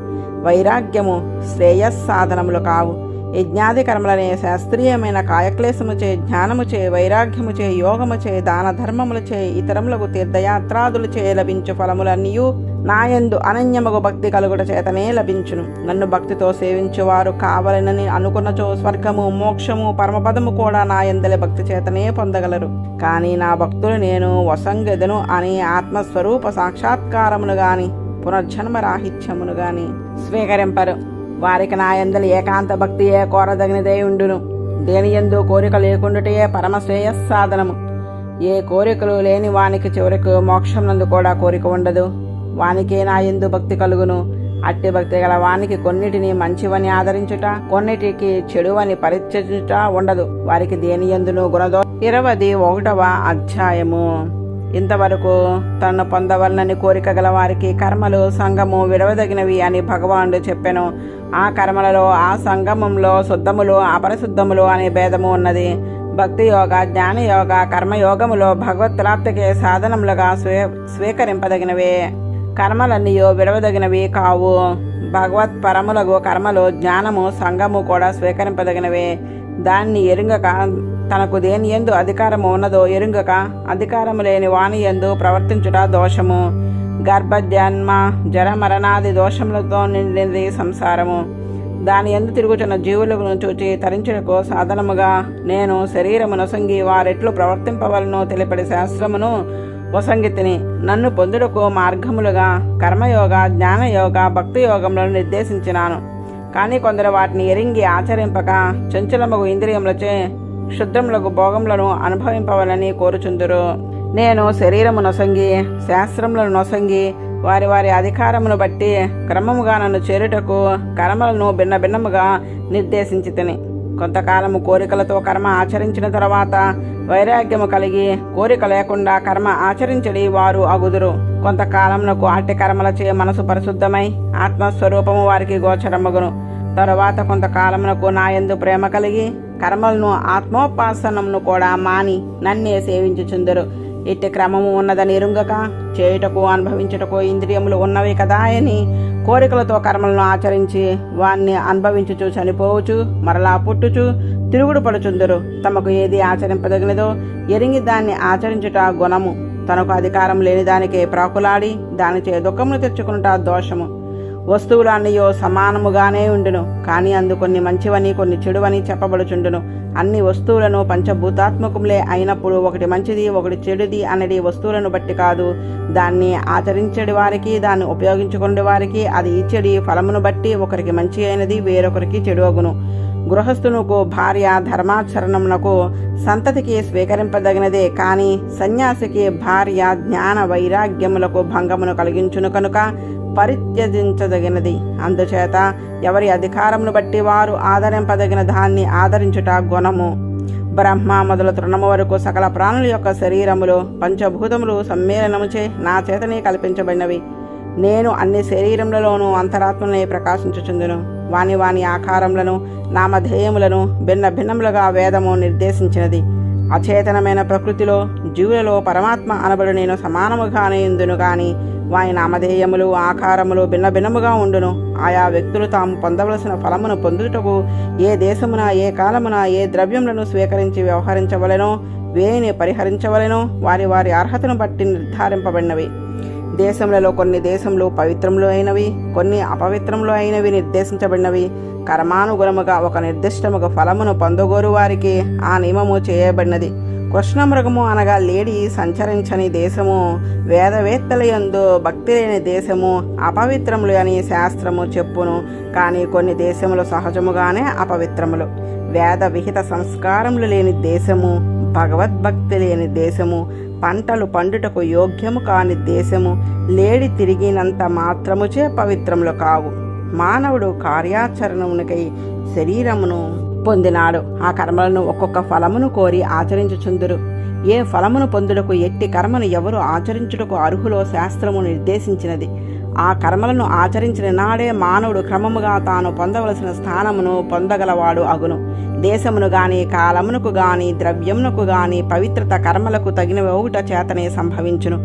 Speaker 1: వైరాగ్యము శ్రేయస్సాధనములు కావు. యజ్ఞాది కర్మలనే శాస్త్రీయమైన కాయక్లేశముచే, జ్ఞానముచే, వైరాగ్యముచే, యోగముచే, దాన ధర్మములచే, ఇతరములకు తీర్థయాత్రాదులచే లభించు ఫలములన్నీయు నాయందు అనన్యమగు భక్తి కలుగుట చేతనే లభించును. నన్ను భక్తితో సేవించువారు కావలనని అనుకున్నచో స్వర్గము, మోక్షము, పరమపదము కూడా నాయందలి భక్తి చేతనే పొందగలరు. కానీ నా భక్తులు నేను వసంగెదను అని ఆత్మస్వరూప సాక్షాత్కారమును గాని పునర్జన్మ రాహిత్యమును గాని స్వీకరింపరు. వారికి నాయందలి ఏకాంత భక్తియే కోరదగినదే ఉండును. దేనియందు కోరిక లేకుండుటే పరమ శ్రేయస్సాధనము. ఏ కోరికలు లేని వానికి చివరకు మోక్షం నందు కూడా కోరిక ఉండదు. వానికే నాయందు భక్తి కలుగును. అట్టి భక్తి గల వానికి కొన్నిటిని మంచివని ఆదరించుట, కొన్నిటికి చెడువని పరిత్యజించుట ఉండదు. వారికి దేనియందును గుణదో 21వ అధ్యాయము. ఇంతవరకు తనను పొందవలనని కోరిక గల వారికి కర్మలు, సంగము విడవదగినవి అని భగవానుడు చెప్పెను. ఆ కర్మలలో, ఆ సంగమంలో శుద్ధములు, అపరిశుద్ధములు అనే భేదము ఉన్నది. భక్తి యోగ, జ్ఞానయోగ, కర్మయోగములో భగవత్ ప్రాప్తికి సాధనములుగా స్వీకరింపదగినవే. కర్మలన్నీయో విడవదగినవి కావు. భగవత్ పరములగు కర్మలు, జ్ఞానము, సంగము కూడా స్వీకరింపదగినవే. దాన్ని ఎరుంగక తనకు దేని యందు అధికారము ఉన్నదో ఎరుంగక అధికారము లేని వాని యందు ప్రవర్తించుట దోషము. గర్భజన్మ, జర మరణాది దోషములతో నిండినది సంసారము. దాని యందు తిరుగుచున్న జీవులను చూచి తరించుటకు సాధనముగా నేను శరీరము నొసంగి వారెట్లు ప్రవర్తింపవలనో తెలిపడి శాస్త్రమును వసంగితిని. నన్ను పొందుటకు మార్గములుగా కర్మయోగ, జ్ఞానయోగ, భక్తి యోగములను నిర్దేశించినాను. కానీ కొందరు వాటిని ఎరింగి ఆచరింపక చంచలమగు ఇంద్రియములచే క్షుద్రములకు భోగములను అనుభవింపవలని కోరుచుందురు. నేను శరీరము నొసంగి, శాస్త్రములను నొసంగి వారి వారి అధికారమును బట్టి క్రమముగా నన్ను చేరుటకు కర్మలను భిన్న భిన్నముగా నిర్దేశించి తిని. కొంతకాలము కోరికలతో కర్మ ఆచరించిన తర్వాత వైరాగ్యము కలిగి కోరిక లేకుండా కర్మ ఆచరించడి వారు అగుదురు. కొంతకాలమునకు అట్టి కర్మలచే మనసు పరిశుద్ధమై ఆత్మస్వరూపము వారికి గోచరమగును. తరువాత కొంతకాలమునకు నాయందు ప్రేమ కలిగి కర్మలను, ఆత్మోపాసనమును కూడా మాని నన్నే సేవించుచుందరు. ఇట్టి క్రమము ఉన్నదని ఎరుంగక చేయుటకు, అనుభవించుటకు ఇంద్రియములు ఉన్నవి కదా అని కోరికలతో కర్మలను ఆచరించి వాన్ని అనుభవించుచు చనిపోవచ్చు, మరలా పుట్టుచు తిరుగుడు పడుచుందరు. తమకు ఏది ఆచరింపదగినదో ఎరింగి దాన్ని ఆచరించుట గుణము. తనకు అధికారం లేని దానికే ప్రాకులాడి దానిచే దుఃఖమును తెచ్చుకునుట దోషము. వస్తువులు అన్నయో సమానముగానే ఉండును, కానీ అందు కొన్ని మంచివని కొన్ని చెడువని చెప్పబడుచుండును. అన్ని వస్తువులను పంచభూతాత్మకములే అయినప్పుడు ఒకటి మంచిది ఒకటి చెడుది అన్నది వస్తువులను బట్టి కాదు. దాన్ని ఆచరించడి వారికి, దాన్ని ఉపయోగించుకునే వారికి అది ఇచ్చడి ఫలమును బట్టి ఒకరికి మంచి అయినది వేరొకరికి చెడు అగును. గృహస్థునకు భార్య ధర్మాచరణమునకు సంతతికి స్వీకరింపదగినదే, కానీ సన్యాసికి భార్య జ్ఞాన వైరాగ్యములకు భంగమును కలిగించును కనుక పరిత్యజించదగినది. అందుచేత ఎవరి అధికారమును బట్టి వారు ఆదరింపదగిన దాన్ని ఆదరించుట గుణము. బ్రహ్మ మొదలు తృణము వరకు సకల ప్రాణుల యొక్క శరీరములు పంచభూతములు సమ్మేళనముచే నా చేతనే కల్పించబడినవి. నేను అన్ని శరీరములలోనూ అంతరాత్మనే ప్రకాశించుచుందును. వాని వాని ఆకారములను నామధేయములను భిన్న భిన్నములుగా వేదము నిర్దేశించినది. అచేతనమైన ప్రకృతిలో జీవులలో పరమాత్మ అనబడు నేను సమానముగానే ఉందును, గాని వాని నామధేయములు ఆకారములు భిన్న భిన్నముగా ఉండును. ఆయా వ్యక్తులు తాము పొందవలసిన ఫలమును పొందుటకు ఏ దేశమున ఏ కాలమున ఏ ద్రవ్యములను స్వీకరించి వ్యవహరించవలెనో వేని పరిహరించవలెనో వారి వారి అర్హతను బట్టి నిర్ధారింపబడినవి. దేశములలో కొన్ని దేశములు పవిత్రములు అయినవి, కొన్ని అపవిత్రములు అయినవి నిర్దేశించబడినవి. కర్మానుగుణముగా ఒక నిర్దిష్టముగా ఫలమును పొందగోరు వారికి ఆ నియమము చేయబడినది. కృష్ణమృగము అనగా లేడి సంచరించని దేశము, వేదవేత్తల యందు భక్తి లేని దేశము అపవిత్రములు అని శాస్త్రము చెప్పును. కానీ కొన్ని దేశములు సహజముగానే అపవిత్రములు. వేద విహిత సంస్కారములు లేని దేశము, భగవద్భక్తి లేని దేశము, పంటలు పండుటకు యోగ్యము కాని దేశము లేడి తిరిగినంత మాత్రముచే పవిత్రములు కావు. మానవుడు కార్యాచరణమునకై శరీరమును పొందినాడు. ఆ కర్మలను ఒక్కొక్క ఫలమును కోరి ఆచరించుచుందురు. ఏ ఫలమును పొందుటకు ఎట్టి కర్మను ఎవరు ఆచరించుటకు అర్హులో శాస్త్రము నిర్దేశించినది. ఆ కర్మలను ఆచరించిన నాడే మానవుడు క్రమముగా తాను పొందవలసిన స్థానమును పొందగలవాడు అగును. దేశమును గాని కాలమునకు గాని ద్రవ్యమునకు గాని పవిత్రత కర్మలకు తగిన ఒకట చేతనే సంభవించును.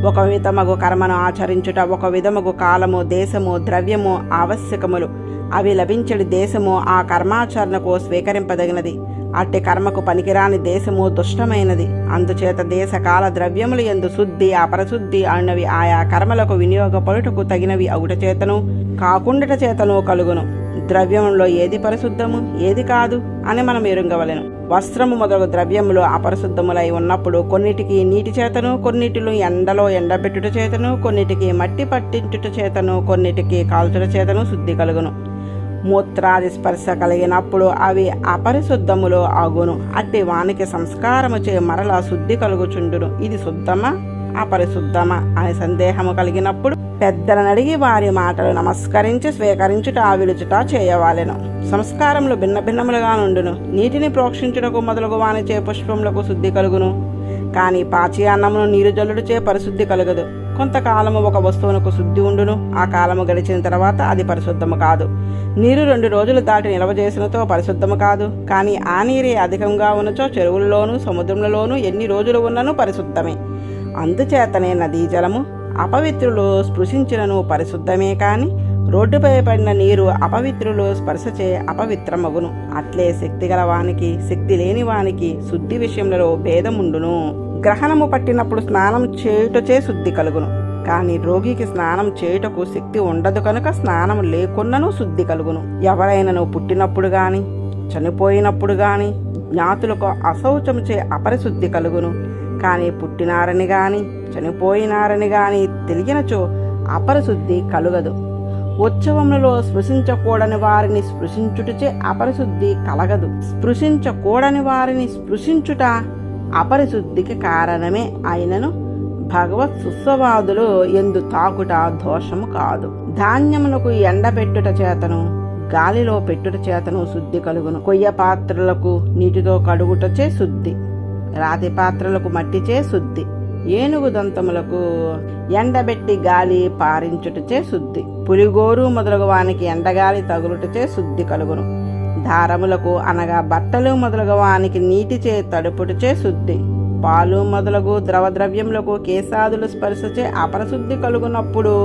Speaker 1: ఒక విధమగు కర్మను ఆచరించుట ఒక విధమగు కాలము దేశము ద్రవ్యము ఆవశ్యకములు. అవి లభించడి దేశము ఆ కర్మాచరణకు స్వీకరింపదగినది. అట్టి కర్మకు పనికిరాని దేశము దుష్టమైనది. అందుచేత దేశ కాల ద్రవ్యములు యందు శుద్ధి అపరశుద్ధి అన్నవి ఆయా కర్మలకు వినియోగపడుటకు తగినవి అవుట చేతను కాకుండట చేతను కలుగును. ద్రవ్యములో ఏది పరిశుద్ధము ఏది కాదు అని మనం ఎరుంగవలెను. వస్త్రము మొదలగు ద్రవ్యములు అపరిశుద్ధములై ఉన్నప్పుడు కొన్నిటికి నీటి చేతను, కొన్నిటిలో ఎండలో ఎండబెట్టుట చేతను, కొన్నిటికి మట్టి పట్టించుట చేతను, కొన్నిటికి కాల్చుట చేతను శుద్ధి కలుగును. మూత్రాది స్పర్శ కలిగినప్పుడు అవి అపరిశుద్ధములో ఆగును. అట్టి వానికి సంస్కారముచే మరలా శుద్ధి కలుగుచుండును. ఇది శుద్ధమా అపరిశుద్ధమా అని సందేహము కలిగినప్పుడు పెద్దలనడిగి వారి మాటలు నమస్కరించి స్వీకరించుట విలుచుట చేయవాలెను. సంస్కారములు భిన్న భిన్నములుగా నుండును. నీటిని ప్రోక్షించుటకు మొదలగు వానిచే పుష్పములకు శుద్ధి కలుగును. కానీ పాచి అన్నమును నీరు జల్లుడిచే పరిశుద్ధి కలగదు. కొంతకాలము ఒక వస్తువునకు శుద్ధి ఉండును. ఆ కాలము గడిచిన తర్వాత అది పరిశుద్ధము కాదు. నీరు 2 రోజులు దాటి నిల్వ చేసినతో పరిశుద్ధము కాదు. కానీ ఆ నీరే అధికంగా ఉన్నచో చెరువులలోనూ సముద్రములలోనూ ఎన్ని రోజులు ఉన్నను పరిశుద్ధమే. అందుచేతనే నదీ జలము అపవిత్రులు స్పృశించినను పరిశుద్ధమే, కాని రోడ్డుపై పడిన నీరు అపవిత్రులు స్పర్శచే అపవిత్రమగును. అట్లే శక్తి గల వానికి శక్తి లేని వానికి శుద్ధి విషయంలో భేదముండును. గ్రహణము పట్టినప్పుడు స్నానం చేయుటచే శుద్ధి కలుగును. కానీ రోగికి స్నానం చేయుటకు శక్తి ఉండదు కనుక స్నానం లేకున్నను శుద్ధి కలుగును. ఎవరైనను పుట్టినప్పుడు గాని చనిపోయినప్పుడు గాని జ్ఞాతులకు అశౌచముచే అపరిశుద్ధి కలుగును. కానీ పుట్టినారని గాని చనిపోయినారని గాని తెలియనచో అపరిశుద్ధి కలుగదు. ఉత్సవములలో స్పృశించకూడని వారిని స్పృశించుటచే అపరిశుద్ధి కలగదు. స్పృశించకూడని వారిని స్పృశించుట అపరిశుద్ధికి కారణమే అయినను భగవత్ సుస్వవాదులు ఎందు తాకుట దోషము కాదు. ధాన్యమునకు ఎండబెట్టుట చేతను గాలిలో పెట్టుట చేతను శుద్ధి కలుగును. కొయ్య పాత్రలకు నీటితో కడుగుటచే శుద్ధి, రాతి పాత్రలకు మట్టిచే శుద్ధి, ఏనుగు దంతములకు ఎండబెట్టి గాలి పారించుటచే శుద్ధి, పులిగోరు మొదలగు వానికి ఎండగాలి తగులుటచే శుద్ధి కలుగును. దారములకు అనగా బట్టలు మొదలగు వానికి నీటిచే తడుపుటచే శుద్ధి, పాలు మొదలగు ద్రవద్రవ్యములకు కేశాదులు స్పర్శచే అపరశుద్ధి కలుగునప్పుడు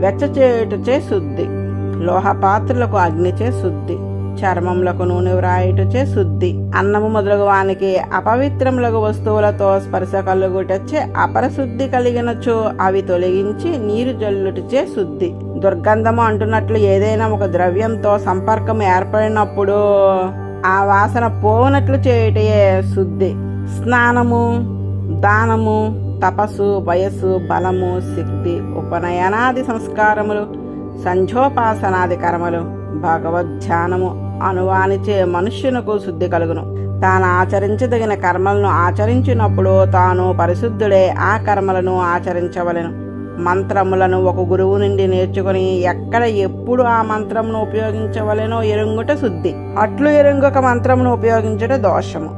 Speaker 1: వెచ్చచేయుటచే శుద్ధి, లోహ పాత్రలకు అగ్నిచే శుద్ధి, చర్మములకు నూనె వ్రాయుటచే శుద్ధి, అన్నము మొదలగు వానికి అపవిత్రములకు వస్తువులతో స్పర్శ కలుగుటచే అపరశుద్ధి కలిగినచో అవి తొలగించి నీరు జల్లుటచే శుద్ధి. దుర్గంధము అంటున్నట్లు ఏదైనా ఒక ద్రవ్యంతో సంపర్కం ఏర్పడినప్పుడు ఆ వాసన పోనట్లు చేయుటయే శుద్ధి. స్నానము, దానము, తపస్సు, వయస్సు, బలము, శక్తి, ఉపనయనాది సంస్కారములు, సంధ్యోపాసనాది కర్మలు, భగవద్ధ్యానము అనువానిచే మనుష్యునకు శుద్ధి కలుగును. తాను ఆచరించదగిన కర్మలను ఆచరించినప్పుడు తాను పరిశుద్ధుడే ఆ కర్మలను ఆచరించవలెను. మంత్రములను ఒక గురువు నుండి నేర్చుకుని ఎక్కడ ఎప్పుడు ఆ మంత్రమును ఉపయోగించవలెనో ఎరుంగుట శుద్ధి. అట్లు ఎరుంగొక మంత్రమును ఉపయోగించుట దోషము.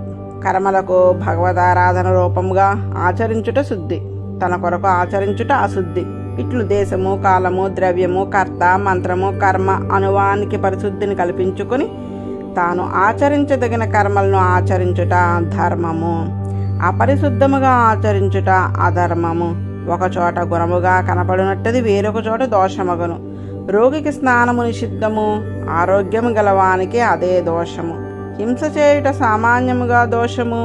Speaker 1: కర్మలకు భగవదారాధన రూపముగా ఆచరించుట శుద్ధి, తన కొరకు ఆచరించుట అశుద్ధి. ఇట్లు దేశము, కాలము, ద్రవ్యము, కర్త, మంత్రము, కర్మ అనువానికి పరిశుద్ధిని కల్పించుకొని తాను ఆచరించదగిన కర్మలను ఆచరించుట ధర్మము, అపరిశుద్ధముగా ఆచరించుట అధర్మము. ఒకచోట గుణముగా కనపడినట్టది వేరొక చోట దోషమగును. రోగికి స్నానము నిషిద్ధము, ఆరోగ్యము గలవానికి అదే దోషము. హింస చేయుట సామాన్యముగా దోషము,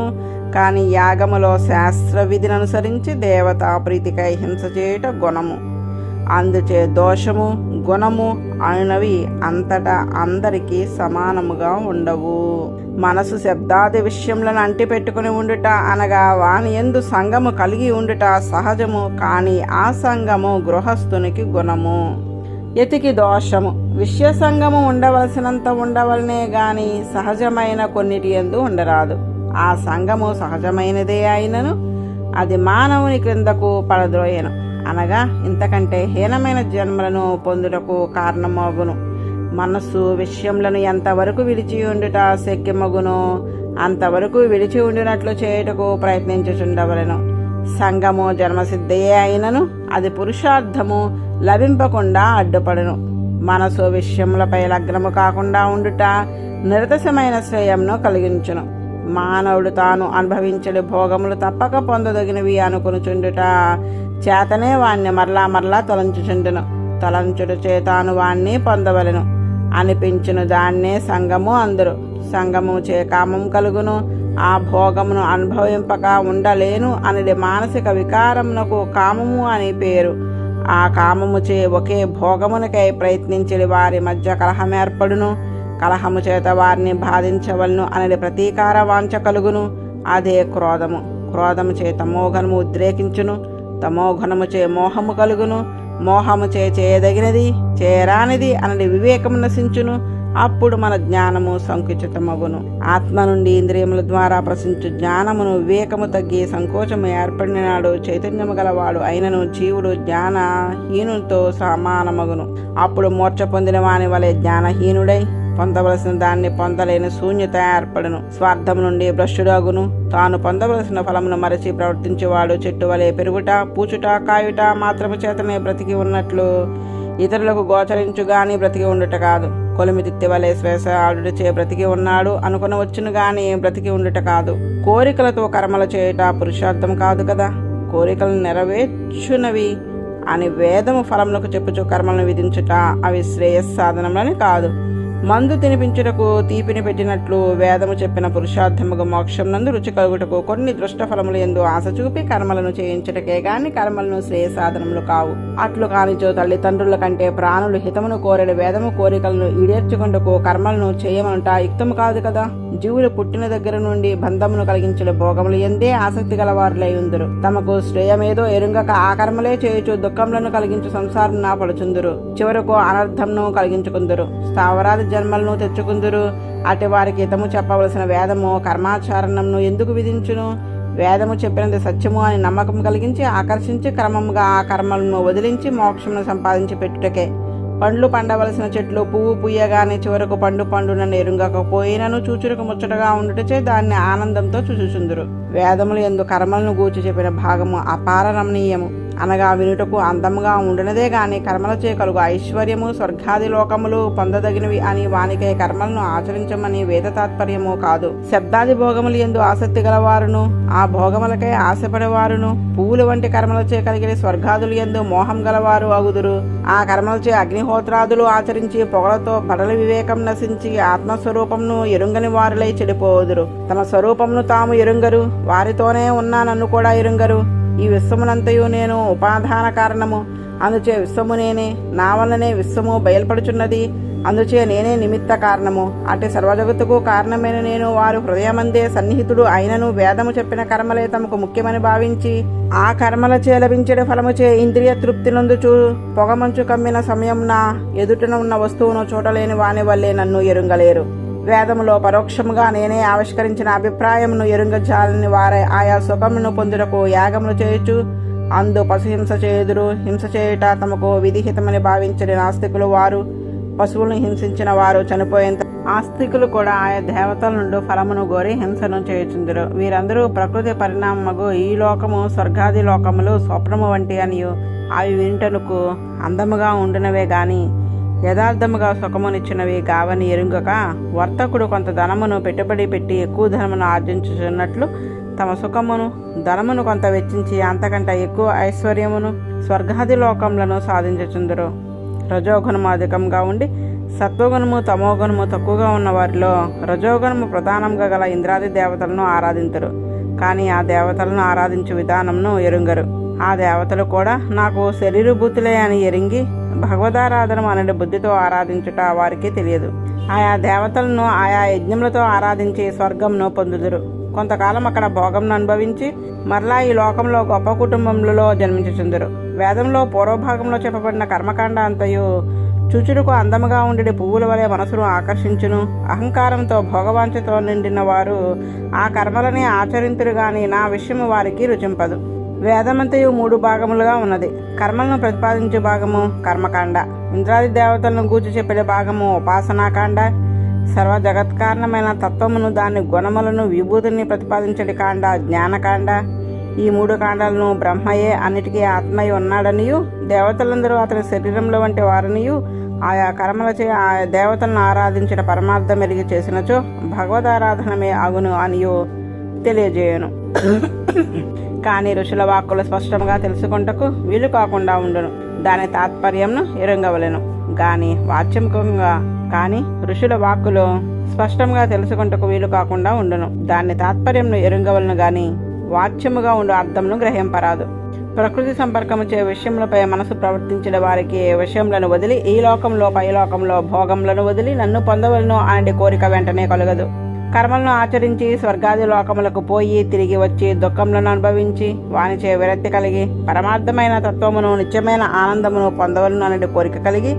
Speaker 1: కానీ యాగములో శాస్త్ర విధిని అనుసరించి దేవతా ప్రీతికై హింస చేయుట గుణము. అందుచే దోషము, గుణము అనునవి అంతటా అందరికీ సమానముగా ఉండవు. మనసు శబ్దాది విషయములను అంటిపెట్టుకుని ఉండుట అనగా వాని యందు సంగము కలిగి ఉండుట సహజము, కానీ ఆ సంగము గృహస్థునికి గుణము. యతికి దోషము. విషయ సంగము ఉండవలసినంత ఉండవలనే గాని సహజమైన కొన్నిటి యందు ఉండరాదు. ఆ సంగము సహజమైనదే అయినను అది మానవుని క్రిందకు పడద్రోయను, అనగా ఇంతకంటే హీనమైన జన్మలను పొందుటకు కారణమగును. మనస్సు విషయములను ఎంతవరకు విడిచి ఉండుట శక్యమగునో అంతవరకు విడిచి ఉండినట్లు చేయుటకు ప్రయత్నించుచుండవలెను. సంగము జన్మసిద్ధయే అయినను అది పురుషార్థము లభింపకుండా అడ్డుపడును. మనసు విషయములపై లగ్నము కాకుండా ఉండుట నిరతసమైన శ్రేయంను కలిగించును. మానవుడు తాను అనుభవించడు భోగములు తప్పక పొందదగినవి అనుకునుచుండుట చేతనే వాణ్ణి మరలా మరలా తలంచుచుండును. తలంచుడు చేతాను వాణ్ణి పొందవలెను అనిపించును దాన్నే సంగము అందరు. సంగము చే కామం కలుగును. ఆ భోగమును అనుభవింపక ఉండలేను అనేది మానసిక వికారమునకు కామము అని పేరు. ఆ కామము చే ఒకే భోగమునకై ప్రయత్నించడి వారి మధ్య కలహం ఏర్పడును. కలహము చేత వారిని బాధించవలను అనేది ప్రతీకార వాంఛ కలుగును. అదే క్రోధము. క్రోధము చే తమోఘనము ఉద్రేకించును. తమోఘనము చే మోహము కలుగును. మోహము చే చేయదగినది చేయరానిది అనేది వివేకము నశించును. అప్పుడు మన జ్ఞానము సంకుచితమగును. ఆత్మ నుండి ఇంద్రియముల ద్వారా ప్రసించు జ్ఞానమును వివేకము తగ్గి సంకోచము ఏర్పడిన నాడు చైతన్యము గలవాడు అయినను జీవుడు జ్ఞానహీనుతో సమానమగును. అప్పుడు మూర్ఛ పొందిన వాని వలె జ్ఞానహీనుడై పొందవలసిన దాన్ని పొందలేని శూన్యత ఏర్పడును. స్వార్థం నుండి భ్రష్టుడగును. తాను పొందవలసిన ఫలమును మరచి ప్రవర్తించేవాడు చెట్టు వలె పెరుగుట, పూచుట, కాయుట మాత్రము చేతనే బ్రతికి ఉన్నట్లు ఇతరులకు గోచరించు గాని బ్రతికి ఉండుట కాదు. కొలిమి తిత్తి వలె శ్వాస ఆడుచే బ్రతికి ఉన్నాడు అనుకునవచ్చును గాని బ్రతికి ఉండుట కాదు. కోరికలతో కర్మలు చేయుట పురుషార్థం కాదు కదా. కోరికలను నెరవేర్చునవి అని వేదము ఫలములకు చెప్పుచు కర్మలను విధించుట అవి శ్రేయస్సాధనములని కాదు. మందు తినిపించుటకు తీపిని పెట్టినట్లు వేదము చెప్పిన పురుషార్థముగా మోక్షం నందు రుచి కలుగుటకు కొన్ని దృష్ట ఫలములు ఎందు ఆశ చూపి కర్మలను చేయించుటకే గాని కర్మలను శ్రేయసాధనములు కావు. అట్లు కానిచో తల్లిదండ్రుల కంటే ప్రాణులు హితమును కోరెడు వేదము కోరికలను ఈడేర్చుకుంటకు కర్మలను చేయమనుట యుక్తము కాదు కదా. జీవులు పుట్టిన దగ్గర నుండి బంధమును కలిగించిన భోగములు ఎందే ఆసక్తి గలవారులై ఉందరు. తమకు శ్రేయమేదో ఎరుంగక ఆ కర్మలే చేయుచు దుఃఖములను కలిగించు సంసారం నా పడుచుందురు. చివరకు అనర్థంను కలిగించుకుందరు. స్థావరాది జన్మలను తెచ్చుకుందురు. అటు వారికి హితము చెప్పవలసిన వేదము కర్మాచరణను ఎందుకు విధించును? వేదము చెప్పినది సత్యము అని నమ్మకం కలిగించి ఆకర్షించి క్రమముగా ఆ కర్మలను వదిలించి మోక్షమును సంపాదించి పెట్టుటకే. పండ్లు పండవలసిన చెట్లు పువ్వు పుయ్యగానే చివరకు పండునని ఎరుంగకపోయినను చూచుటకు ముచ్చటగా ఉండుటచే దాన్ని ఆనందంతో చూచుచుందురు. వేదములు ఎందు కర్మలను గూర్చి చెప్పిన భాగము అపార రమణీయము, అనగా వినుటకు అందముగా ఉండినదే గాని కర్మలచే కలుగు ఐశ్వర్యము స్వర్గాది లోకములు పొందదగినవి అని వానికే కర్మలను ఆచరించమని వేద తాత్పర్యము కాదు. శబ్దాది భోగములు ఎందు ఆసక్తి గలవారును ఆ భోగములకై ఆశపడేవారును పువ్వుల వంటి కర్మలచే కలిగిన స్వర్గాదులు ఎందు మోహం గలవారు అగుదురు. ఆ కర్మలచే అగ్నిహోత్రాదులు ఆచరించి పొగలతో బడల వివేకం నశించి ఆత్మస్వరూపమును ఎరుంగని వారులై చెడిపోదురు. తమ స్వరూపమును తాము ఎరుంగరు. వారితోనే ఉన్నా నన్ను కూడా ఎరుంగరు. ఈ విశ్వమునంతయు నేను ఉపాధాన కారణము, అందుచే విశ్వము నేనే, నా వల్లనే విశ్వము బయల్పడుచున్నది, అందుచే నేనే నిమిత్త కారణము. అటు సర్వజగత్తుకు కారణమైన నేను వారు హృదయమందే సన్నిహితుడు అయినను వేదము చెప్పిన కర్మలే తమకు ముఖ్యమని భావించి ఆ కర్మలచే లభించే ఫలముచే ఇంద్రియ తృప్తి నందుచు పొగమంచు కమ్మిన సమయంన ఎదుటన ఉన్న వస్తువును చూడలేని వాని వల్లే నన్ను ఎరుంగలేరు. వేదములో పరోక్షముగా నేనే ఆవిష్కరించిన అభిప్రాయమును ఎరుంగజాలని వారే ఆయా సుఖమును పొందుటకు యాగములు చేయొచ్చు. అందు పశుహింస చేయుదురు. హింస చేయుట తమకు విధిహితమని భావించని నాస్తికులు వారు. పశువులను హింసించిన వారు చనిపోయేంత ఆస్తికులు కూడా ఆయా దేవతల నుండి ఫలమును గోరి హింసను చేయుచుందురు. వీరందరూ ప్రకృతి పరిణామము ఈ లోకము స్వర్గాది లోకములు స్వప్నము వంటి అనియు అవి వింటనుకు అందముగా ఉండినవే గాని యథార్థముగా సుఖమునిచ్చినవి కావని ఎరుంగక వర్తకుడు కొంత ధనమును పెట్టుబడి పెట్టి ఎక్కువ ధనమును ఆర్జించుచున్నట్లు తమ సుఖమును ధనమును కొంత వెచ్చించి అంతకంటే ఎక్కువ ఐశ్వర్యమును స్వర్గాది లోకములను సాధించుచుందురు. రజోగుణము అధికంగా ఉండి సత్వగుణము తమోగుణము తక్కువగా ఉన్న వారిలో రజోగుణము ప్రధానంగా గల ఇంద్రాది దేవతలను ఆరాధింతురు. కానీ ఆ దేవతలను ఆరాధించే విధానంను ఎరుంగరు. ఆ దేవతలు కూడా నాకు శరీరభూతులే అని ఎరింగి భగవదారాధన అనే బుద్ధితో ఆరాధించుట వారికి తెలియదు. ఆయా దేవతలను ఆయా యజ్ఞములతో ఆరాధించి స్వర్గంను పొందుదురు. కొంతకాలం అక్కడ భోగంను అనుభవించి మరలా ఈ లోకంలో గొప్ప కుటుంబములలో జన్మించుచుందురు. వేదంలో పూర్వభాగంలో చెప్పబడిన కర్మకాండ అంతయు చూచుడుకు అందముగా ఉండి పువ్వుల వలె మనసును ఆకర్షించును. అహంకారంతో భోగవాంఛతో నిండిన వారు ఆ కర్మలని ఆచరింతురు గాని నా విషయము వారికి రుచింపదు. వేదమంతయు 3 భాగములుగా ఉన్నది. కర్మలను ప్రతిపాదించే భాగము కర్మకాండ, ఇంద్రాది దేవతలను గూర్చి చెప్పే భాగము ఉపాసనాకాండ, సర్వ జగత్కారణమైన తత్వమును దాని గుణములను విభూతిని ప్రతిపాదించడి కాండ జ్ఞానకాండ. ఈ 3 కాండాలను బ్రహ్మయే అన్నిటికీ ఆత్మయ్య ఉన్నాడనియు దేవతలందరూ అతని శరీరంలో వంటి వారనియు ఆయా కర్మలచే ఆయా దేవతలను ఆరాధించిన పరమార్థం మెరిగి చేసినచో భగవదారాధనమే అగును అనియు తెలియజేయను. కానీ ఋషుల వాక్కులు స్పష్టంగా తెలుసుకుంటకు వీలు కాకుండా ఉండును. దాని తాత్పర్యంను ఎరుంగవలెను గాని వాచ్యముఖంగా కానీ ఋషుల వాక్కులు స్పష్టంగా తెలుసుకుంటకు వీలు కాకుండా ఉండును. దాన్ని తాత్పర్యంను ఎరుంగవలను గాని వాచ్యముగా ఉండు అర్థంను గ్రహింపరాదు. ప్రకృతి సంపర్కము చే విషయములపై మనసు ప్రవర్తించిన వారికి విషయములను వదిలి ఈ లోకంలో పై లోకంలో భోగములను వదిలి నన్ను పొందవలను అనే కోరిక వెంటనే కలగదు. కర్మలను ఆచరించి స్వర్గాది లోకములకు పోయి తిరిగి వచ్చి దుఃఖములను అనుభవించి వానిచే విరక్తి కలిగి పరమార్థమైన తత్వమును నిత్యమైన ఆనందమును పొందవలను అనే కోరిక కలిగి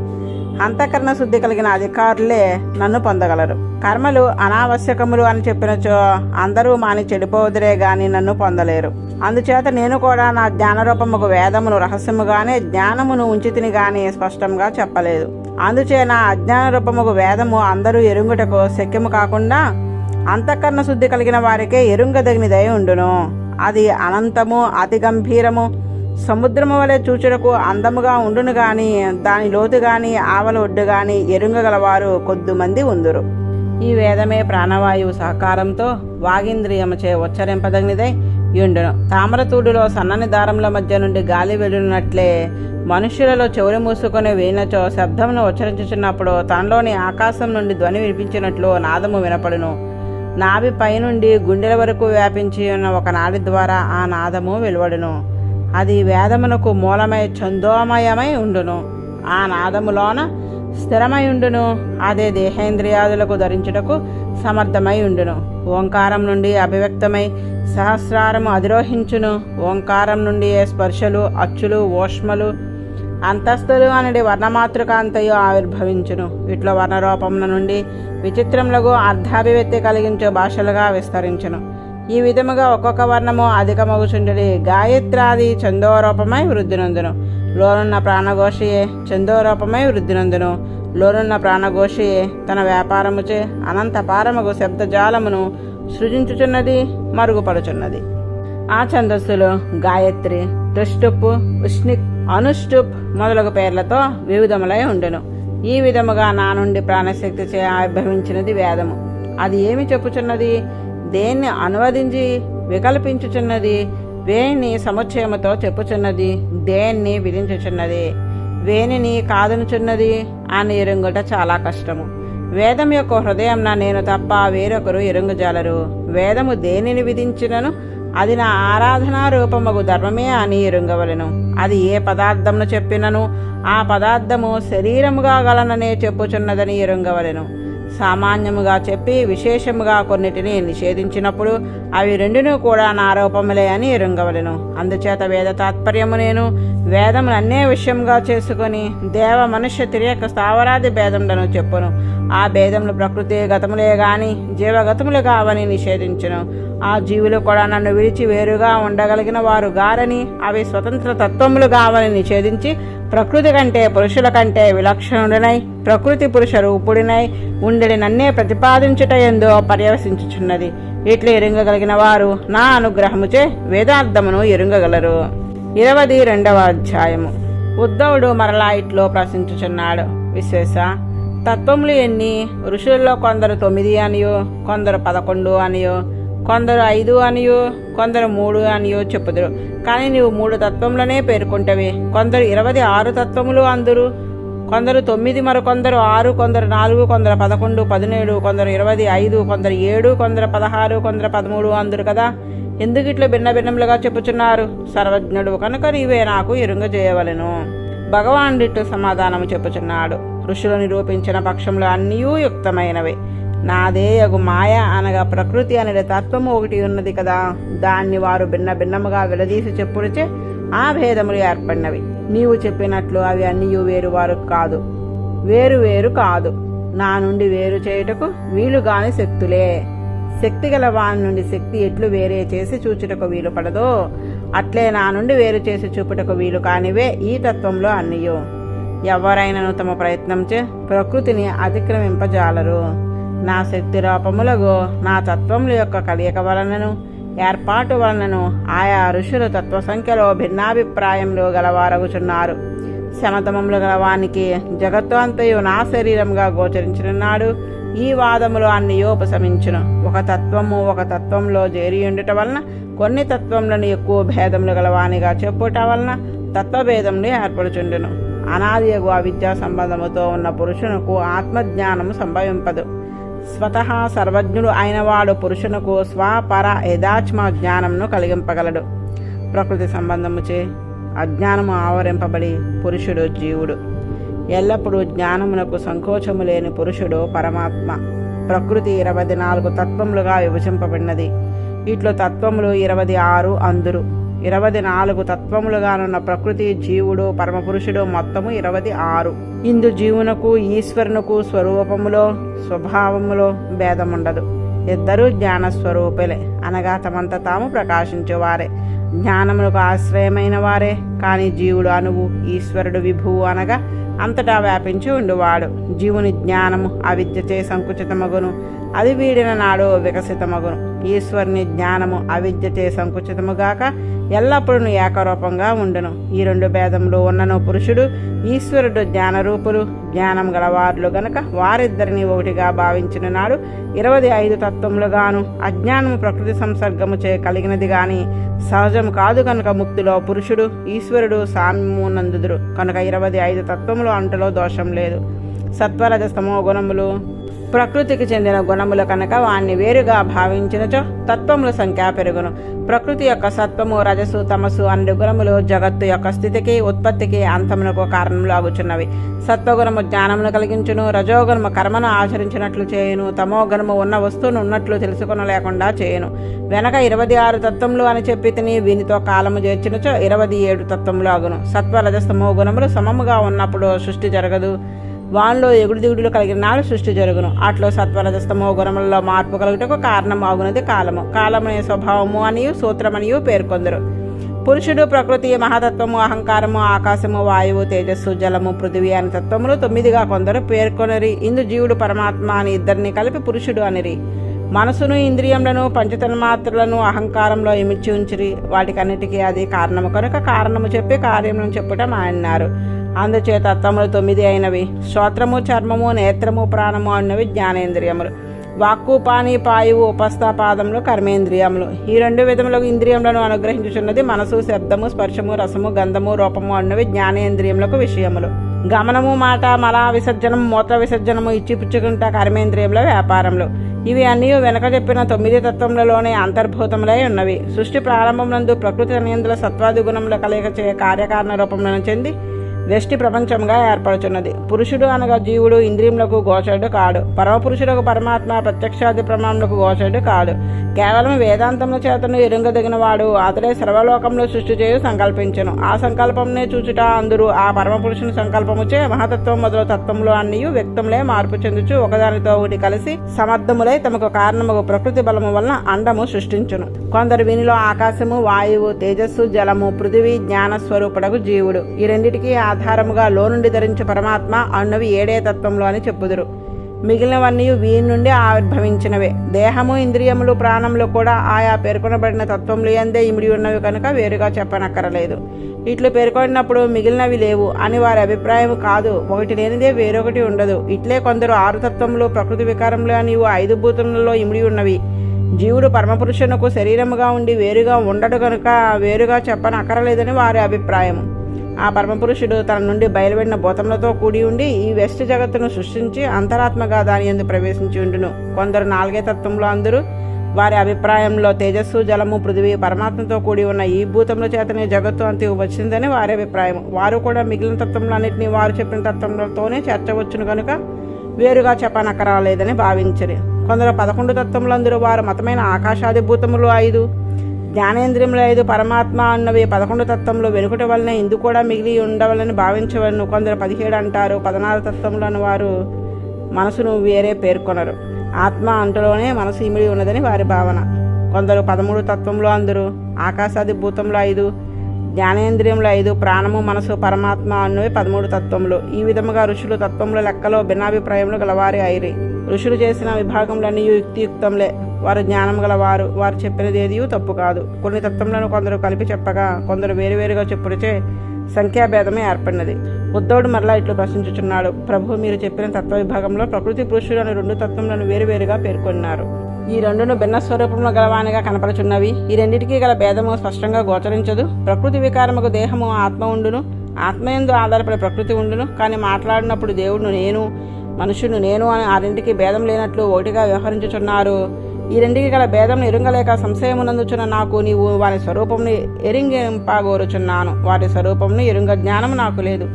Speaker 1: అంతఃకరణ శుద్ధి కలిగిన అధికారులే నన్ను పొందగలరు. కర్మలు అనావశ్యకములు అని చెప్పినచో అందరూ మాని చెడిపోదురే గాని నన్ను పొందలేరు. అందుచేత నేను కూడా నా జ్ఞానరూపముకు వేదమును రహస్యముగానే జ్ఞానమును ఉంచితిని గాని స్పష్టంగా చెప్పలేదు. అందుచే నా అజ్ఞాన రూపముకు వేదము అందరూ ఎరుంగుటకు శక్యము కాకుండా అంతఃకరణ శుద్ధి కలిగిన వారికే ఎరుంగదగినదై ఉండును. అది అనంతము అతి గంభీరము సముద్రము వలె చూచుటకు అందముగా ఉండును గాని దాని లోతు గాని ఆవల ఒడ్డు గాని ఎరుంగగలవారు కొద్దిమంది ఉందురు. ఈ వేదమే ప్రాణవాయువు సహకారంతో వాగింద్రియముచే ఉచ్చరింపదగినదై యుండును. తామరతూడులో సన్నని దారముల మధ్య నుండి గాలి వెలునట్లే మనుష్యులలో చెవులు మూసుకొని వేయినచో శబ్దమును ఉచ్చరించుచున్నప్పుడు తనలోని ఆకాశం నుండి ధ్వని వినిపించినట్లు నాదము వినపడును. నాభి పైనుండి గుండెల వరకు వ్యాపించి ఉన్న ఒక నాడి ద్వారా ఆ నాదము వెలువడును. అది వేదమునకు మూలమై ఛందోమయమై ఉండును. ఆ నాదములోన స్థిరమై ఉండును. అదే దేహేంద్రియాదులకు ధరించుటకు సమర్థమై ఉండును. ఓంకారం నుండి అభివ్యక్తమై సహస్రారము అధిరోహించును. ఓంకారం నుండి స్పర్శలు అచ్చులు ఓష్మలు అంతస్తులు అనేది వర్ణమాతృకాంతయు ఆవిర్భవించును. ఇట్లా వర్ణరూపముల నుండి విచిత్రములకు అర్థాభివ్యక్తి కలిగించే భాషలుగా విస్తరించును. ఈ విధముగా ఒక్కొక్క వర్ణము అధికమగుచుండడి గాయత్రాది చందోరూపమై వృద్ధినందును. లోనున్న ప్రాణఘోషయే చందోరూపమై వృద్ధినందును. లోనున్న ప్రాణఘోషయే తన వ్యాపారముచే అనంతపారముకు శబ్దజాలమును సృజించుచున్నది మరుగుపడుచున్నది. ఆ ఛందస్సులు గాయత్రి, తుష్టుప్, ఉష్ణిక్, అనుష్టుప్ మొదలగు పేర్లతో వివిధములై ఉండును. ఈ విధముగా నా నుండి ప్రాణశక్తి చే ఆవిర్భవించినది వేదము. అది ఏమి చెప్పుచున్నది? దేన్ని అనువదించి వికల్పించుచున్నది? వేణిని సముచ్చయముతో చెప్పుచున్నది? దేన్ని విధించుచున్నది? వేణిని కాదనుచున్నది అని ఎరుంగుట చాలా కష్టము. వేదం యొక్క హృదయంన నేను తప్ప వేరొకరు ఎరుంగజాలరు. వేదము దేనిని విధించినను అది నా ఆరాధనా రూపమగు ధర్మమే అని ఎరుంగవలెను. అది ఏ పదార్థమును చెప్పినను ఆ పదార్థము శరీరముగా గలననే చెప్పుచున్నదని ఎరుంగవలెను. సామాన్యముగా చెప్పి విశేషముగా కొన్నిటిని నిషేధించినప్పుడు అవి రెండును కూడా నా రూపములే అని ఎరుంగవలెను. అందుచేత వేద తాత్పర్యము నేను వేదములు అన్నే విషయముగా చేసుకొని దేవ మనుష్య తిరియక స్థావరాది భేదములను చెప్పును. ఆ భేదములు ప్రకృతి గతములే గాని జీవగతములు కావని నిషేధించును. ఆ జీవులు కూడా నన్ను విడిచి వేరుగా ఉండగలిగిన వారు గారని అవి స్వతంత్ర తత్వములు కావని నిషేధించి ప్రకృతి కంటే పురుషుల కంటే విలక్షణుడినై ప్రకృతి పురుష రూపుడినై ఉండడి నన్నే ప్రతిపాదించుట ఎందో పర్యవసించుచున్నది. ఇట్లు ఎరుంగగలిగిన వారు నా అనుగ్రహముచే వేదార్థమును ఎరుంగగలరు. 22వ అధ్యాయము. ఉద్ధవుడు మరలా ఇట్లో ప్రశ్నించుచున్నాడు. విశ్వేశ, తత్వములు ఎన్ని? ఋషుల్లో కొందరు 9 అనియో, కొందరు 11 అనియో, కొందరు 5 అనియో, కొందరు 3 అనియో చెప్పుదురు. కానీ నీవు 3 తత్వములనే పేర్కొంటవి. కొందరు 26 తత్వములు అందురు, కొందరు 9, మరికొందరు 6, కొందరు 4, కొందరు 11, 17, కొందరు 25, కొందరు 7, కొందరు 16, కొందరు 13 అందురు కదా. ఎందుకు ఇట్లా భిన్న భిన్నములుగా చెప్పుచున్నారు? సర్వజ్ఞుడు కనుక నీవే నాకు ఎరుంగజేయవలెను. భగవానుడిట్టు సమాధానము చెప్పుచున్నాడు. ఋషులు నిరూపించిన పక్షంలో అన్నీ యుక్తమైనవే. నాదే యగు మాయ అనగా ప్రకృతి అనే తత్వము ఒకటి ఉన్నది కదా. దాన్ని వారు భిన్న భిన్నముగా విలదీసి చెప్పుడిచే ఆ భేదములు ఏర్పడినవి. నీవు చెప్పినట్లు అవి అన్నీ వేరువారు కాదు, వేరు కాదు. నా నుండి వేరు చేయుటకు వీలుగాని శక్తులే. శక్తి గల వాని నుండి శక్తి ఎట్లు వేరే చేసి చూచుటకు వీలు పడదో అట్లే నా నుండి వేరు చేసి చూపుటకు వీలు కానివే ఈ తత్వంలో అన్నీయు. ఎవరైనను తమ ప్రయత్నంచే ప్రకృతిని అతిక్రమింపజాలరు. నా శక్తి రూపములకు నా తత్వముల యొక్క కలయిక వలనను ఏర్పాటు వలనను ఆయా ఋషులు తత్వ సంఖ్యలో భిన్నాభిప్రాయంలో గలవారగుచున్నారు. శమతమములు గలవానికి జగత్తు అంతయు నా శరీరంగా గోచరించున్నాడు. ఈ వాదములు అన్నీ ఉపశమించును. ఒక తత్వంలో చేరియుండుట వలన కొన్ని తత్వములను ఎక్కువ భేదములు గలవానిగా చెప్పుట వలన తత్వభేదములు ఏర్పడుచుండును. అనాదియగు అవిద్యా సంబంధముతో ఉన్న పురుషునకు ఆత్మజ్ఞానము సంభవింపదు. స్వతహా సర్వజ్ఞుడు అయినవాడు పురుషునకు స్వపర యథాత్మ జ్ఞానమును కలిగింపగలడు. ప్రకృతి సంబంధముచే అజ్ఞానము ఆవరింపబడి పురుషుడు జీవుడు. ఎల్లప్పుడూ జ్ఞానమునకు సంకోచము లేని పురుషుడు పరమాత్మ. ప్రకృతి 24 తత్వములుగా విభజింపబడినది. ఇట్లు తత్వములు 26 అందురు. 24 తత్వములుగానున్న ప్రకృతి, జీవుడు, పరమపురుషుడు మొత్తము 26. ఇందు జీవునకు ఈశ్వరునకు స్వరూపములో స్వభావములో భేదముండదు. ఇద్దరూ జ్ఞానస్వరూపులే అనగా తమంత తాము ప్రకాశించువారే, జ్ఞానములకు ఆశ్రయమైన వారే. కానీ జీవుడు అణువు, ఈశ్వరుడు విభువు అనగా అంతటా వ్యాపించి ఉండువాడు. జీవుని జ్ఞానము అవిద్యచే సంకుచితమగును, అది వీడిన నాడు వికసితమగును. ఈశ్వరుని జ్ఞానము అవిద్యచే సంకుచితముగాక ఎల్లప్పుడూ ఏకరూపంగా ఉండును. ఈ 2 భేదములు ఉన్నను పురుషుడు ఈశ్వరుడు జ్ఞానరూపులు, జ్ఞానం గలవారులు గనక వారిద్దరిని ఒకటిగా భావించిన నాడు 25 తత్వములుగాను. అజ్ఞానము ప్రకృతి సంసర్గము చే కలిగినది గాని సహజము కాదు కనుక ముక్తిలో పురుషుడు ఈశ్వరుడు సామ్యము నందుదురు కనుక 25 తత్వములు అంటలో దోషం లేదు. సత్వరజస్తమో గుణములు ప్రకృతికి చెందిన గుణములు కనుక వాణ్ణి వేరుగా భావించినచో తత్వముల సంఖ్య పెరుగును. ప్రకృతి యొక్క సత్వము, రజసు, తమసు అన్ని గుణములు జగత్తు యొక్క స్థితికి, ఉత్పత్తికి, అంతమునకు కారణములు అగుచున్నవి. సత్వగుణము జ్ఞానమును కలిగించును, రజోగుణము కర్మను ఆచరించినట్లు చేయును, తమోగుణము ఉన్న వస్తువును ఉన్నట్లు తెలుసుకొనలేకుండా చేయును. వెనక 26 తత్వములు అని చెప్పి తిని వీనితో కాలము చేర్చినచో 27 తత్వములు అగును. సత్వ రజస్తమో గుణములు సమముగా ఉన్నప్పుడు సృష్టి జరగదు. వానిలో ఎగుడు దిగుడులు కలిగిన నాడు సృష్టి జరుగును. అట్లో సత్వరజస్తమో గుణములలో మార్పు కలుగుటకు కారణం ఆగునది కాలము. కాలమనే స్వభావము అనియు సూత్రమనియు పేర్కొందరు. పురుషుడు, ప్రకృతి, మహాతత్వము, అహంకారము, ఆకాశము, వాయువు, తేజస్సు, జలము, పృథివీ అని తత్వములు 9గా కొందరు పేర్కొనరి. ఇందు జీవుడు పరమాత్మ అని ఇద్దరిని కలిపి పురుషుడు అనిరి. మనసును, ఇంద్రియములను, పంచతన్మాత్రలను అహంకారంలో ఇమిడ్చి ఉంచిరి. వాటికన్నిటికీ అది కారణము కనుక కారణము చెప్పి కార్యములను చెప్పుట మాన్నారు. అందుచేత తత్వములు 9 అయినవి. శ్రోత్రము, చర్మము, నేత్రము, ప్రాణము అన్నవి జ్ఞానేంద్రియములు. వాక్కు, పాని, పాయువు, ఉపస్థాపాదములు కర్మేంద్రియములు. ఈ 2 విధములకు ఇంద్రియములను అనుగ్రహించుచున్నది మనసు. శబ్దము, స్పర్శము, రసము, గంధము, రూపము అన్నవి జ్ఞానేంద్రియములకు విషయములు. గమనము, మాట, మల విసర్జనము, మూత్ర విసర్జనము, ఇచ్చి పుచ్చుకుంట కర్మేంద్రియముల వ్యాపారములు. ఇవి అన్నీ వెనక చెప్పిన 9 తత్వములలోనే అంతర్భూతములై ఉన్నవి. సృష్టి ప్రారంభమునందు ప్రకృతి అనియందుల సత్వాది గుణముల కలయిక చే కార్యకారణ రూపములను చెంది వ్యష్టి ప్రపంచంగా ఏర్పడుచున్నది. పురుషుడు అనగా జీవుడు ఇంద్రియములకు గోచరుడు కాడు. పరమపురుషులకు పరమాత్మ ప్రత్యక్షాది ప్రమాణములకు గోచరుడు కాడు. కేవలం వేదాంతముల చేతను ఎరుంగదగిన వాడు అతడే సర్వలోకంలో సృష్టి చేయు సంకల్పించను. ఆ సంకల్పంనే చూచుట అందరూ ఆ పరమపురుషుని సంకల్పముచే మహతత్వం మొదలు తత్వములు అన్నీ వ్యక్తములే మార్పు చెందుచు ఒకదానితో ఒకటి కలిసి సమర్థములై తమకు కారణముకు ప్రకృతి బలము వలన అండము సృష్టించును. కొందరు వీనిలో ఆకాశము, వాయువు, తేజస్సు, జలము, పృథివీ, జ్ఞాన స్వరూపుడకు జీవుడు ఈ రెండిటికి ఆధారముగా లోనుండి ధరించే పరమాత్మ అన్నవి 7 తత్వములు అని చెప్పుదురు. మిగిలినవన్నీ వీరి నుండి ఆవిర్భవించినవే. దేహము, ఇంద్రియములు, ప్రాణములు కూడా ఆయా పేర్కొనబడిన తత్వములు యందే ఇమిడి ఉన్నవి కనుక వేరుగా చెప్పనక్కరలేదు. ఇట్లు పేర్కొన్నప్పుడు మిగిలినవి లేవు అని వారి అభిప్రాయం కాదు. ఒకటి లేనిదే వేరొకటి ఉండదు. ఇట్లే కొందరు 6 తత్వములు, ప్రకృతి వికారములు అని 5 భూతములలో ఇమిడి ఉన్నవి. జీవుడు పరమపురుషునకు శరీరముగా ఉండి వేరుగా ఉండడు కనుక వేరుగా చెప్పనక్కరలేదని వారి అభిప్రాయం. ఆ పరమపురుషుడు తన నుండి బయలువెడిన భూతములతో కూడి ఉండి ఈ వెస్ట్ జగత్తును సృష్టించి అంతరాత్మగా దాని యందు ప్రవేశించి ఉండును. కొందరు 4 తత్వములు అందరూ వారి అభిప్రాయంలో తేజస్సు, జలము, పృథివీ పరమాత్మతో కూడి ఉన్న ఈ భూతముల చేతనే జగత్తు అంతే వచ్చిందని వారి అభిప్రాయం. వారు కూడా మిగిలిన తత్వములన్నింటినీ వారు చెప్పిన తత్వములతోనే చేర్చవచ్చును కనుక వేరుగా చెప్పనక్కరాలేదని భావించరు. కొందరు 11 తత్వములందరూ వారు మతమైన ఆకాశాది భూతములు 5, జ్ఞానేంద్రియములు 5, పరమాత్మ అన్నవి 11 తత్వములు వెనుకటి వలన ఇందు కూడా మిగిలి ఉండవలని భావించవలను. కొందరు 17 అంటారు. 16 తత్వములను వారు మనసును వేరే పేర్కొనరు. ఆత్మ అంటలోనే మనసు ఇమిడి ఉన్నదని వారి భావన. కొందరు 13 తత్వములు అందరూ ఆకాశాది భూతములు 5, జ్ఞానేంద్రియములు 5, ప్రాణము, మనసు, పరమాత్మ అన్నవి 13 తత్వములు. ఈ విధముగా ఋషులు తత్వముల లెక్కలో భిన్నాభిప్రాయములు గలవారి అయిరి. ఋషులు చేసిన విభాగములన్నీ యుక్తియుక్తంలే. వారు జ్ఞానం గలవారు. వారు చెప్పినది ఏది తప్పు కాదు. కొన్ని తత్వములను కొందరు కలిపి చెప్పగా కొందరు వేరువేరుగా చెప్పుడిచే సంఖ్యాభేదమే ఏర్పడినది. ఉద్ధవుడు మరలా ఇట్లు ప్రశ్నించుచున్నాడు. ప్రభు, మీరు చెప్పిన తత్వ విభాగంలో ప్రకృతి, పురుషుడు అనే 2 తత్వములను వేరువేరుగా పేర్కొన్నారు. ఈ రెండును భిన్న స్వరూపములు గలవానిగా కనపడుచున్నవి. ఈ రెండిటికీ గల భేదము స్పష్టంగా గోచరించదు. ప్రకృతి వికారముకు దేహము, ఆత్మ ఉండును. ఆత్మయందు ఆధారపడి ప్రకృతి ఉండును. కానీ మాట్లాడినప్పుడు దేవుడు నేను, మనుషుడు నేను అని ఆ రెంటికి భేదం లేనట్లు ఒకటిగా వ్యవహరించుచున్నారు. ఈ రెండికి గల భేదంను ఎరుంగలేక సంశయమునందుచున్న నాకు నీవు వారి స్వరూపంను ఎరింగింపగోరుచున్నాను. వాటి స్వరూపంను ఎరుంగ జ్ఞానము నాకు లేదు.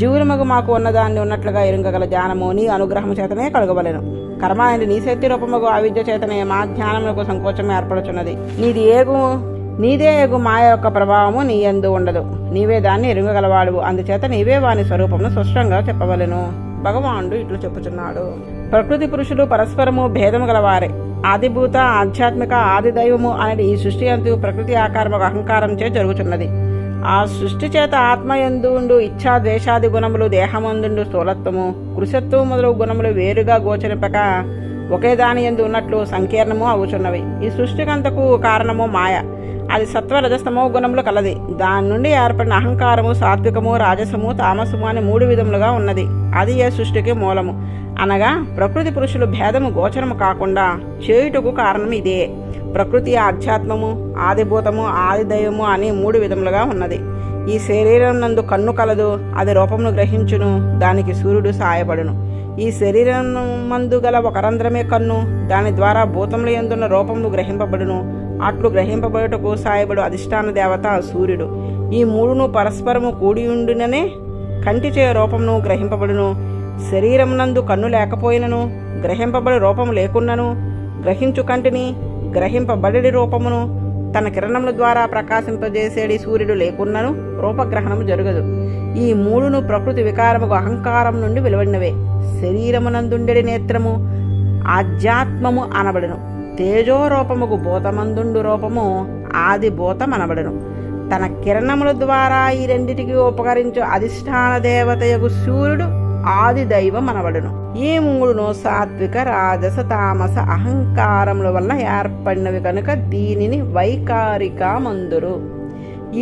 Speaker 1: జీవులమగు మాకు ఉన్నదాన్ని ఉన్నట్లుగా ఎరుంగగల జ్ఞానము నీ అనుగ్రహము చేతనే కలుగవలెను. కర్మ అనేది నీ శక్తి రూపముగు అవిద్య చేతనే మా జ్ఞానములకు సంకోచం ఏర్పడుచున్నది. నీదే ఎగు మాయ యొక్క ప్రభావము నీ యందు ఉండదు. నీవే దాన్ని ఎరుంగగలవాడు. అందుచేత నీవే వాని స్వరూపమును స్పష్టంగా చెప్పవలెను. భగవానుడు ఇట్లు చెప్పుచున్నాడు. ప్రకృతి, పురుషులు పరస్పరము భేదము గలవారే. ఆదిభూత, ఆధ్యాత్మిక, ఆది దైవము అనేది ఈ సృష్టి అంతు ప్రకృతి ఆకారము అహంకారంచే జరుగుతున్నది. ఆ సృష్టి చేత ఆత్మయందు ఉండు ఇచ్ఛా, ద్వేషాది గుణములు, దేహమందుండు స్థూలత్వము, కృషత్వము మొదలగు గుణములు వేరుగా గోచరింపక ఒకే దాని యందు ఉన్నట్లు సంకీర్ణము అవుచున్నవి. ఈ సృష్టికంతకు కారణము మాయ. అది సత్వ, రజస్తమో గుణములు కలది. దాని నుండి ఏర్పడిన అహంకారము సాత్వికము, రాజసము, తామసము అని 3 విధములుగా ఉన్నది. అది ఏ సృష్టికి మూలము. అనగా ప్రకృతి, పురుషులు భేదము గోచరము కాకుండా చేయుటకు కారణం ఇదే. ప్రకృతి ఆధ్యాత్మము, ఆదిభూతము, ఆది దైవము అని 3 విధములుగా ఉన్నది. ఈ శరీరం నందు కన్ను కలదు. అది రూపమును గ్రహించును. దానికి సూర్యుడు సాయపడును. ఈ శరీరం మందు గల ఒక రంధ్రమే కన్ను. దాని ద్వారా భూతముల యందున్న రూపమును గ్రహింపబడును. అట్లు గ్రహింపబడుటకు సాయపడు అధిష్టాన దేవత సూర్యుడు. ఈ 3ను పరస్పరము కూడియుండుననే కంటిచే రూపమును గ్రహింపబడును. శరీరమునందు కన్ను లేకపోయినను, గ్రహింపబడి రూపము లేకున్నను, గ్రహించు కంటిని, గ్రహింపబడి రూపమును తన కిరణముల ద్వారా ప్రకాశింపజేసేడి సూర్యుడు లేకున్నను రూపగ్రహణము జరగదు. ఈ 3ను ప్రకృతి వికారముకు అహంకారం నుండి వెలువడినవే. శరీరమునందుండెడి నేత్రము ఆధ్యాత్మము అనబడును. తేజోరూపముకు భూతమందుండు రూపము ఆది భూతమనబడును. తన కిరణముల ద్వారా ఈ రెండిటికి ఉపకరించు అధిష్టాన దేవతయగు సూర్యుడు ఆది దైవం అనబడును. ఈ 3ను సాత్విక, రాజస, తామస అహంకారముల వల్ల ఏర్పడినవి కనుక దీనిని వైకారిక మందురు.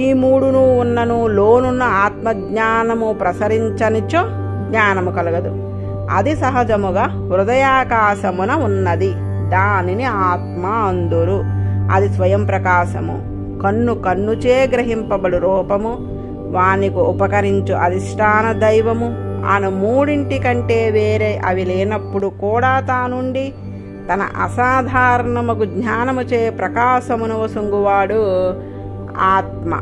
Speaker 1: ఈ 3ను ఉన్నను లోనున్న ఆత్మజ్ఞానము ప్రసరించనిచో జ్ఞానము కలగదు. అది సహజముగా హృదయాకాశమున ఉన్నది. దానిని ఆత్మ అందురు. అది స్వయం ప్రకాశము. కన్నుచే గ్రహింపబడు రూపము, వానికి ఉపకరించు అధిష్టాన దైవము అను 3 కంటే వేరే అవి లేనప్పుడు కూడా తానుండి తన అసాధారణమగు జ్ఞానముచే ప్రకాశమును వసుంగువాడు ఆత్మ.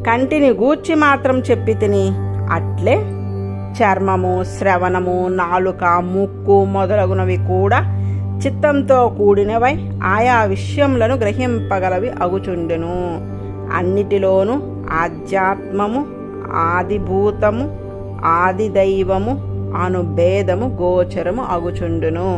Speaker 1: కంటిని గూర్చి మాత్రం చెప్పి తిని అట్లే చర్మము, శ్రవణము, నాలుక, ముక్కు మొదలగునవి కూడా చిత్తంతో కూడినవై ఆయా విషయములను గ్రహింపగలవి అగుచుండును. అన్నిటిలోనూ ఆధ్యాత్మము, ఆదిభూతము, ఆదిదైవము అను భేదము గోచరము అగుచుండును.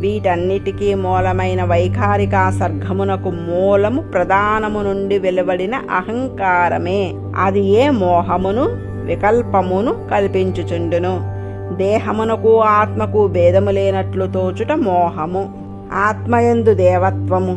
Speaker 1: వీటన్నిటికీ మూలమైన వైఖారిక సర్గమునకు మూలము ప్రధానము నుండి వెలువడిన అహంకారమే. అది ఏ మోహమును, వికల్పమును కల్పించుచుండును. దేహమునకు ఆత్మకు భేదము లేనట్లు తోచుట మోహము. ఆత్మయందు దేవత్వము,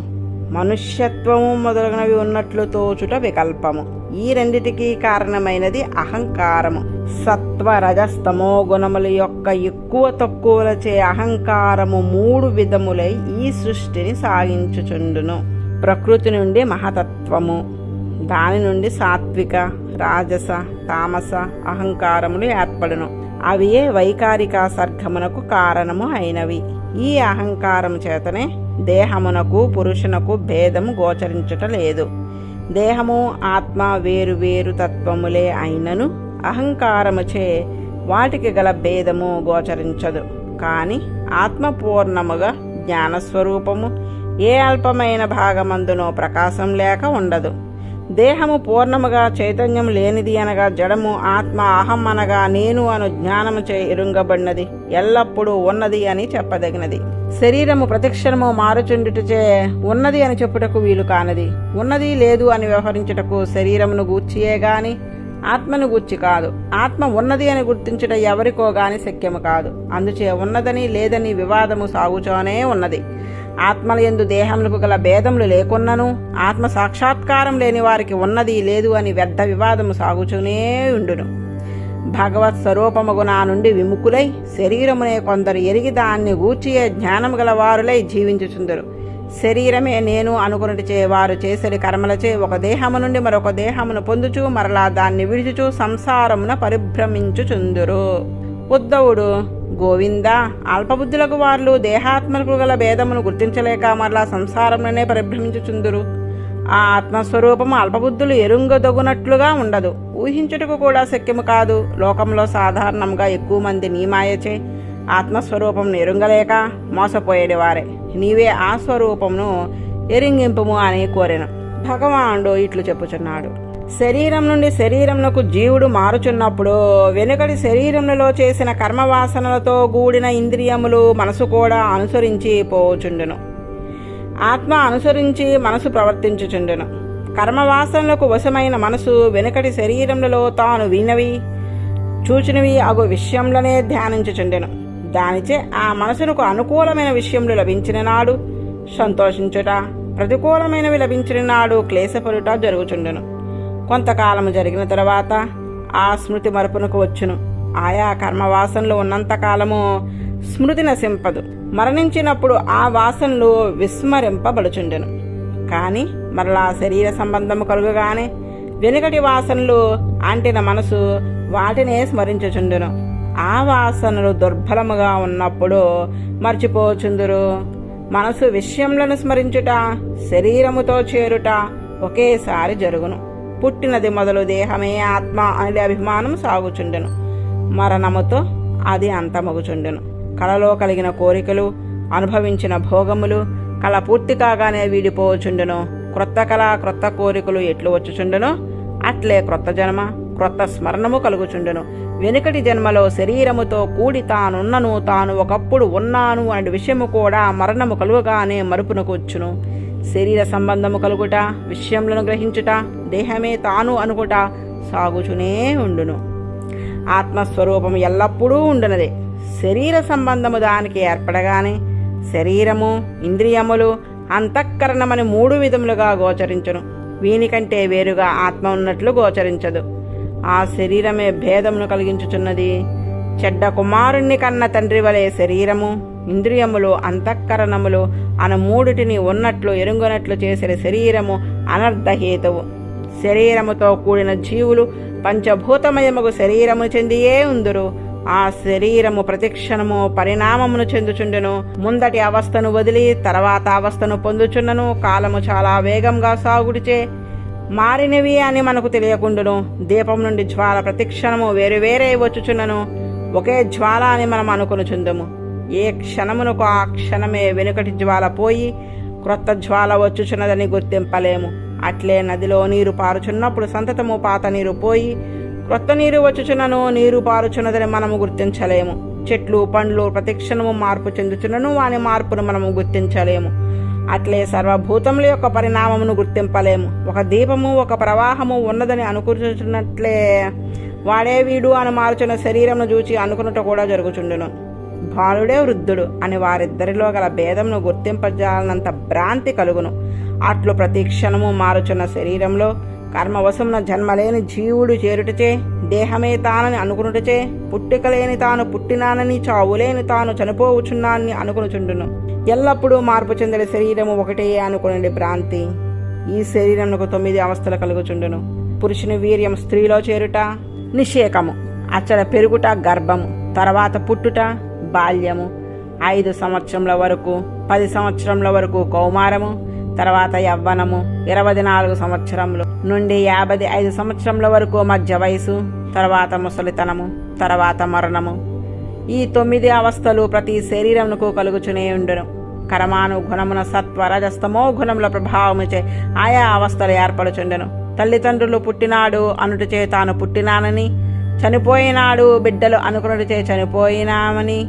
Speaker 1: మనుష్యత్వము మొదలగునవి ఉన్నట్లు తోచుట వికల్పము. ఈ రెండిటికీ కారణమైనది అహంకారము. సత్వ, రజస్తమో గుణముల యొక్క ఎక్కువ తక్కువలచే అహంకారము 3 విధములై ఈ సృష్టిని సాగించుచుండును. ప్రకృతి నుండి మహతత్వము, దాని నుండి సాత్విక, రాజస, తామస అహంకారములు ఏర్పడును. అవియే వైకారిక సర్గమునకు కారణము అయినవి. ఈ అహంకారము చేతనే దేహమునకు, పురుషునకు భేదము గోచరించుట లేదు. దేహము, ఆత్మ వేరు వేరు తత్వములే అయినను అహంకారముచే వాటికి గల భేదము గోచరించదు. కాని ఆత్మ పూర్ణముగా జ్ఞానస్వరూపము, ఏ అల్పమైన భాగమందునో ప్రకాశం లేక ఉండదు. దేహము పూర్ణముగా చైతన్యం లేనిది అనగా జడము, ఆత్మ అహం అనగా నేను అను జ్ఞానము చే ఎరుంగబడినది, ఎల్లప్పుడూ ఉన్నది అని చెప్పదగినది. శరీరము ప్రతిక్షణము మారుచుండుటచే ఉన్నది అని చెప్పుటకు వీలు కానది. ఉన్నది లేదు అని వ్యవహరించుటకు శరీరమును గూర్చియే గాని ఆత్మను గూర్చి కాదు. ఆత్మ ఉన్నది అని గుర్తించుట ఎవరికో గాని శక్యము కాదు. అందుచే ఉన్నదని లేదని వివాదము సాగుచోనే ఉన్నది. ఆత్మలయందు దేహములకు గల భేదములు లేకున్నను ఆత్మ సాక్షాత్కారం లేని వారికి ఉన్నది లేదు అని వ్యర్థ వివాదము సాగుచూనే ఉండును. భగవత్ స్వరూపముగు నా నుండి విముఖులై శరీరమునే కొందరు ఎరిగి దాన్ని గూర్చియే జ్ఞానము గల వారులై జీవించుచుందరు. శరీరమే నేను అనుకున్నటిచే వారు చేసే కర్మలచే ఒక దేహము నుండి మరొక దేహమును పొందుచు మరలా దాన్ని విడిచుచు సంసారమున పరిభ్రమించుచుందురు. ఉద్ధవుడు, గోవింద, అల్పబుద్ధులకు వారు దేహాత్మలకు గల భేదమును గుర్తించలేక మరలా సంసారంలోనే పరిభ్రమించుచుందురు. ఆ ఆత్మస్వరూపము అల్పబుద్ధులు ఎరుంగదగునట్లుగా ఉండదు, ఊహించుటకు కూడా శక్యము కాదు. లోకంలో సాధారణంగా ఎక్కువ మంది నీ మాయచే ఆత్మస్వరూపమును ఎరుంగలేక మోసపోయేవారే. నీవే ఆ స్వరూపమును ఎరింగింపుము అని కోరెను. భగవానుడు ఇట్లు చెప్పుచున్నాడు. శరీరం నుండి శరీరమునకు జీవుడు మారుచున్నప్పుడు వెనుకటి శరీరములలో చేసిన కర్మవాసనలతో కూడిన ఇంద్రియములు, మనసు కూడా అనుసరించి పోచుండును. ఆత్మ అనుసరించి మనసు ప్రవర్తించుచుండును. కర్మవాసనలకు వశమైన మనసు వెనుకటి శరీరములలో తాను వినవి, చూచినవి అగు విషయములనే ధ్యానించుచుండెను. దానిచే ఆ మనసునకు అనుకూలమైన విషయములు లభించిన నాడు సంతోషించుట, ప్రతికూలమైనవి లభించిన నాడు క్లేశపడుట జరుగుచుండును. కొంతకాలము జరిగిన తర్వాత ఆ స్మృతి మరుపునకు వచ్చును. ఆయా కర్మవాసనలు ఉన్నంతకాలము స్మృతి నశింపదు. మరణించినప్పుడు ఆ వాసనలు విస్మరింపబడుచుండెను. కానీ మరలా శరీర సంబంధము కలుగగానే వెనుకటి వాసనలు అంటిన మనసు వాటినే స్మరించుచుండును. ఆ వాసనలు దుర్బలముగా ఉన్నప్పుడు మర్చిపోచుందురు. మనసు విషయములను స్మరించుట, శరీరముతో చేరుట ఒకేసారి జరుగును. పుట్టినది మొదలు దేహమే ఆత్మ అనే అభిమానం సాగుచుండెను. మరణముతో అది అంతమగుచుండెను. కళలో కలిగిన కోరికలు, అనుభవించిన భోగములు కళ పూర్తి కాగానే వీడిపోచుండెను. క్రొత్త కళ, క్రొత్త కోరికలు ఎట్లు వచ్చుచుండెనో అట్లే క్రొత్త జన్మ, క్రొత్త స్మరణము కలుగుచుండెను. వెనుకటి జన్మలో శరీరముతో కూడి తానున్నను, తాను ఒకప్పుడు ఉన్నాను అనే విషయము కూడా మరణము కలుగగానే మరుపునకు వచ్చును. శరీర సంబంధము కలుగుట, విషయములను గ్రహించుట, దేహమే తాను అనుకుట సాగుచునే ఉండును. ఆత్మస్వరూపము ఎల్లప్పుడూ ఉండునదే. శరీర సంబంధము దానికి ఏర్పడగానే శరీరము, ఇంద్రియములు, అంతఃకరణమని 3 విధములుగా గోచరించును. వీనికంటే వేరుగా ఆత్మ ఉన్నట్లు గోచరించదు. ఆ శరీరమే భేదమును కలిగించుచున్నది. చెడ్డ కుమారుణ్ణి కన్న తండ్రి వలె శరీరము, ఇంద్రియములు, అంతఃకరణములు అను 3టిని ఉన్నట్లు ఎరుంగనట్లు చేసే శరీరము అనర్థహేతువు. శరీరముతో కూడిన జీవులు పంచభూతమయముగు శరీరమును చెందియే ఉందురు. ఆ శరీరము ప్రతిక్షణము పరిణామమును చెందుచుండెను. ముందటి అవస్థను వదిలి తర్వాత అవస్థను పొందుచున్నను. కాలము చాలా వేగంగా సాగుడిచే మారినవి అని మనకు తెలియకుండును. దీపం నుండి జ్వాల ప్రతిక్షణము వేరే వచ్చుచున్నను, ఒకే జ్వాల అని మనం అనుకొనుచుందుము. ఏ క్షణమునకు ఆ క్షణమే వెనుకటి జ్వాల పోయి క్రొత్త జ్వాల వచ్చుచున్నదని గుర్తింపలేము. అట్లే నదిలో నీరు పారుచున్నప్పుడు సంతతము పాత నీరు పోయి క్రొత్త నీరు వచ్చుచున్నను, నీరు పారుచున్నదని మనము గుర్తించలేము. చెట్లు పండ్లు ప్రతిక్షణము మార్పు చెందుచున్నను, వాని మార్పును మనము గుర్తించలేము. అట్లే సర్వభూతముల యొక్క పరిణామమును గుర్తింపలేము. ఒక దీపము ఒక ప్రవాహము ఉన్నదని అనుకుంటున్నట్లే వాడే వీడు అని మారుచున్న శరీరమును చూచి అనుకున్నట్టు కూడా జరుగుచుండును. బాలుడే వృద్ధుడు అని వారిద్దరిలో గల భేదమును గుర్తింపజాలనంత భ్రాంతి కలుగును. అట్లు ప్రతి క్షణము మారుచున్న శరీరంలో కర్మవశమున జన్మలేని జీవుడు చేరుటచే, దేహమే తానని అనుకునుటచే, పుట్టుక లేని తాను పుట్టినానని, చావులేని తాను చనిపోవచ్చున్నానని అనుకునుచుండును. ఎల్లప్పుడూ మార్పు చెందిన శరీరము ఒకటే అనుకునే భ్రాంతి. ఈ శరీరమునకు 9 అవస్థలు కలుగుచుండును. పురుషుని వీర్యం స్త్రీలో చేరుట నిషేకము, అచ్చట పెరుగుట గర్భము, తర్వాత పుట్టుట బాల్యము, 5 సంవత్సరముల వరకు 10 సంవత్సరముల వరకు కౌమారము, తర్వాత యవ్వనము, 24 సంవత్సరములు నుండి 55 సంవత్సరముల వరకు మధ్య వయసు, తర్వాత ముసలితనము, తర్వాత మరణము. ఈ 9 అవస్థలు ప్రతి శరీరమునకు కలుగుచునే ఉండును. కర్మాను గుణమున సత్వ రజస్తమో గుణముల ప్రభావముచే ఆయా అవస్థలు ఏర్పడుచుండెను. తల్లిదండ్రులు పుట్టినాడు అనుటచే తాను పుట్టినానని, చనిపోయినాడు బిడ్డలు అనుకున్నచే చనిపోయినామని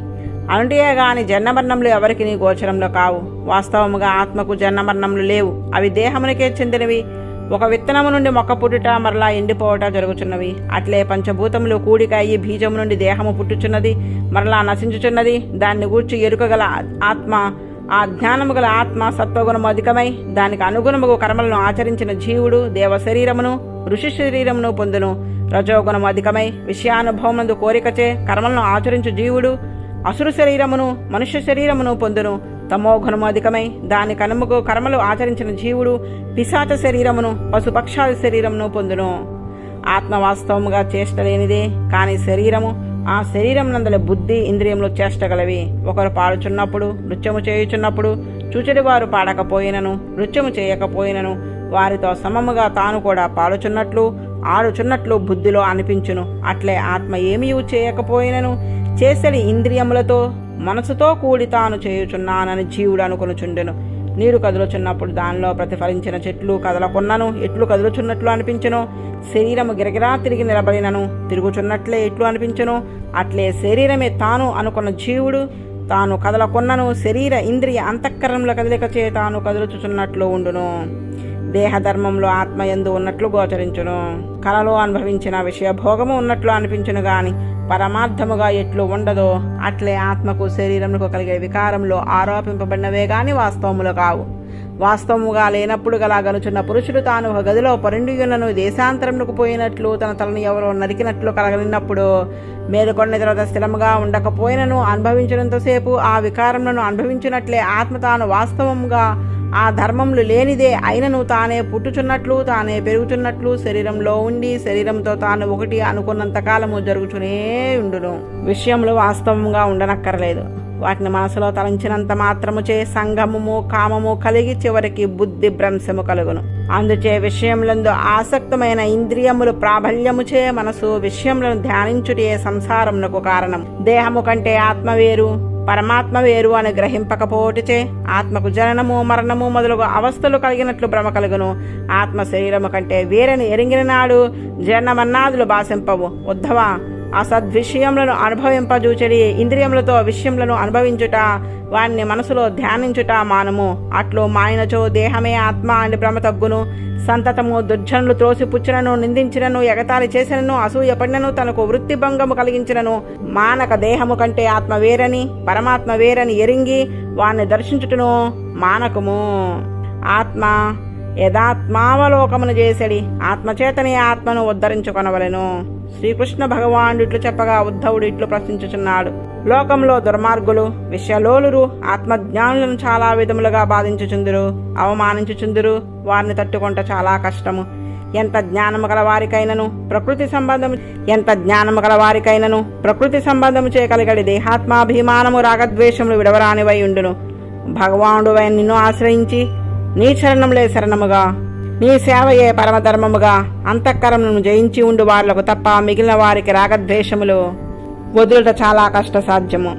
Speaker 1: అనుటే గాని జన్మమరణములు ఎవరికి గోచరంలో కావు. వాస్తవముగా ఆత్మకు జన్మమరణములు లేవు. అవి దేహమునికే చెందినవి. ఒక విత్తనము నుండి మొక్క పుట్టుట మరలా ఎండిపోవట జరుగుచున్నవి. అట్లే పంచభూతములు కూడిక అయ్యి బీజము నుండి దేహము పుట్టుచున్నది, మరలా నశించుచున్నది. దాన్ని గూర్చి ఎరుకగల ఆత్మ, ఆ జ్ఞానము గల ఆత్మ సత్వగుణము అధికమై దానికి అనుగుణముగు కర్మలను ఆచరించిన జీవుడు దేవ శరీరమును ఋషి శరీరమును పొందును. రజోగుణము అధికమై విషయానుభవమునందు కోరికచే కర్మలను ఆచరించు జీవుడు అసురు శరీరమును మనుష్య శరీరమును పొందును. తమోగుణము అధికమై దాని కనుమకు కర్మలు ఆచరించిన జీవుడు పిశాచ శరీరమును పశుపక్షాది శరీరమును పొందును. ఆత్మ వాస్తవముగా చేష్టలేనిదే కాని శరీరము, ఆ శరీరం నందల బుద్ధి ఇంద్రియములు చేష్టగలవి. ఒకరు పాడుచున్నప్పుడు నృత్యము చేయుచున్నప్పుడు చూచెడి వారు పాడకపోయినను నృత్యము చేయకపోయినను వారితో సమముగా తాను కూడా పాడుచున్నట్లు ఆడుచున్నట్లు బుద్ధిలో అనిపించును. అట్లే ఆత్మ ఏమీ చేయకపోయినను చేసడి ఇంద్రియములతో మనసుతో కూడి తాను చేయుచున్నానని జీవుడు అనుకొనుచుండెను. నీరు కదులుచున్నప్పుడు దానిలో ప్రతిఫలించిన చెట్లు కదలకున్నను ఎట్లు కదులుచున్నట్లు అనిపించును. శరీరము గిరగిరా తిరిగి నిలబడినను తిరుగుచున్నట్లే ఎట్లు అనిపించును. అట్లే శరీరమే తాను అనుకున్న జీవుడు తాను కదలకున్నను శరీర ఇంద్రియ అంతఃకరణముల కదలికచే తాను కదులుచుచున్నట్లు ఉండును. దేహధర్మంలో ఆత్మయందు ఉన్నట్లు గోచరించును. కలలో అనుభవించిన విషయభోగము ఉన్నట్లు అనిపించును గాని పరమార్థముగా ఎట్లు ఉండదో అట్లే ఆత్మకు శరీరములకు కలిగే వికారంలో ఆరోపింపబడినవే గాని వాస్తవములు కావు. వాస్తవముగా లేనప్పుడు గలా గనుచున్న పురుషుడు తాను ఒక గదిలో పరుండియున్నను దేశాంతరమునకు పోయినట్లు తన తలను ఎవరో నరికినట్లు కలగలిగినప్పుడు మేలుకొన్న తర్వాత స్థిరముగా ఉండకపోయినను అనుభవించినంతసేపు ఆ వికారములను అనుభవించినట్లే ఆత్మ తాను వాస్తవముగా ఆ ధర్మములు లేనిదే అయినను తానే పుట్టుచున్నట్లు తానే పెరుగుచున్నట్లు శరీరంలో ఉండి శరీరంతో తాను ఒకటి అనుకున్నంత కాలము జరుగుచునే ఉండును. విషయములు వాస్తవముగా ఉండనక్కర్లేదు. వాటిని మనసులో తలంచినంత మాత్రముచే సంగమము కామము కలిగి చివరికి బుద్ధి భ్రంశము కలుగును. అందుచే విషయములందు ఆసక్తమైన ఇంద్రియములు ప్రాబల్యముచే మనసు విషయములను ధ్యానించుటే సంసారమునకు కారణం. దేహము కంటే ఆత్మ వేరు పరమాత్మ వేరు అని గ్రహింపకపోవటచే ఆత్మకు జననము మరణము మొదలగు అవస్థలు కలిగినట్లు భ్రమ కలుగును. ఆత్మ శరీరము కంటే వేరని ఎరింగిన నాడు జనమన్నాదులు భాషింపవు. ఉద్ధవ అసద్విషయములను అనుభవింపజూచడి ఇంద్రియములతో విషయములను అనుభవించుట వారిని మనసులో ధ్యానించుట మానము. అట్లు మాయనచో దేహమే ఆత్మ అని భ్రమ తగ్గును. సంతతము దుర్జనులు త్రోసిపుచ్చినను నిందించినను ఎగతాళి చేసినను అసూయపడినను తనకు వృత్తి భంగము కలిగించినను మానక దేహము కంటే ఆత్మ వేరని పరమాత్మ వేరని ఎరింగి వారిని దర్శించుటను మానకము. ఆత్మ యథాత్మావలోకమును చేసడి ఆత్మచేతనే ఆత్మను ఉద్ధరించుకొనవలెను. శ్రీకృష్ణ భగవానుడు ఇట్లు చెప్పగా ఉద్ధవుడు ఇట్లు ప్రశ్నించుచున్నాడు. లోకంలో దుర్మార్గులు విషయలోలురు ఆత్మజ్ఞానులను చాలా విధములుగా బాధించుచుందురు అవమానించుచుందురు. వారిని తట్టుకొంట చాలా కష్టము. ఎంత జ్ఞానము గల వారికైనను ప్రకృతి సంబంధము చేయగలిగడి దేహాత్మాభిమానము రాగద్వేషములు విడవరానివై ఉండును. భగవానుడు నిన్ను ఆశ్రయించి నీ చరణములే శరణముగా నీ సేవయే పరమధర్మముగా అంతఃకరణను జయించి ఉండు వారులకు తప్ప మిగిలిన వారికి రాగద్వేషములు వదులుట చాలా కష్టసాధ్యము.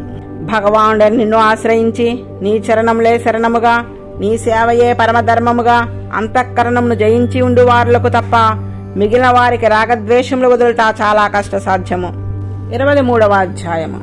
Speaker 1: భగవానుడని నిన్ను ఆశ్రయించి నీ చరణములే శరణముగా, నీ సేవయే పరమధర్మముగా అంతఃకరణమును జయించి ఉండు వారులకు తప్ప మిగిలిన వారికి రాగద్వేషములు వదులుట చాలా కష్టసాధ్యము. 23వ అధ్యాయము.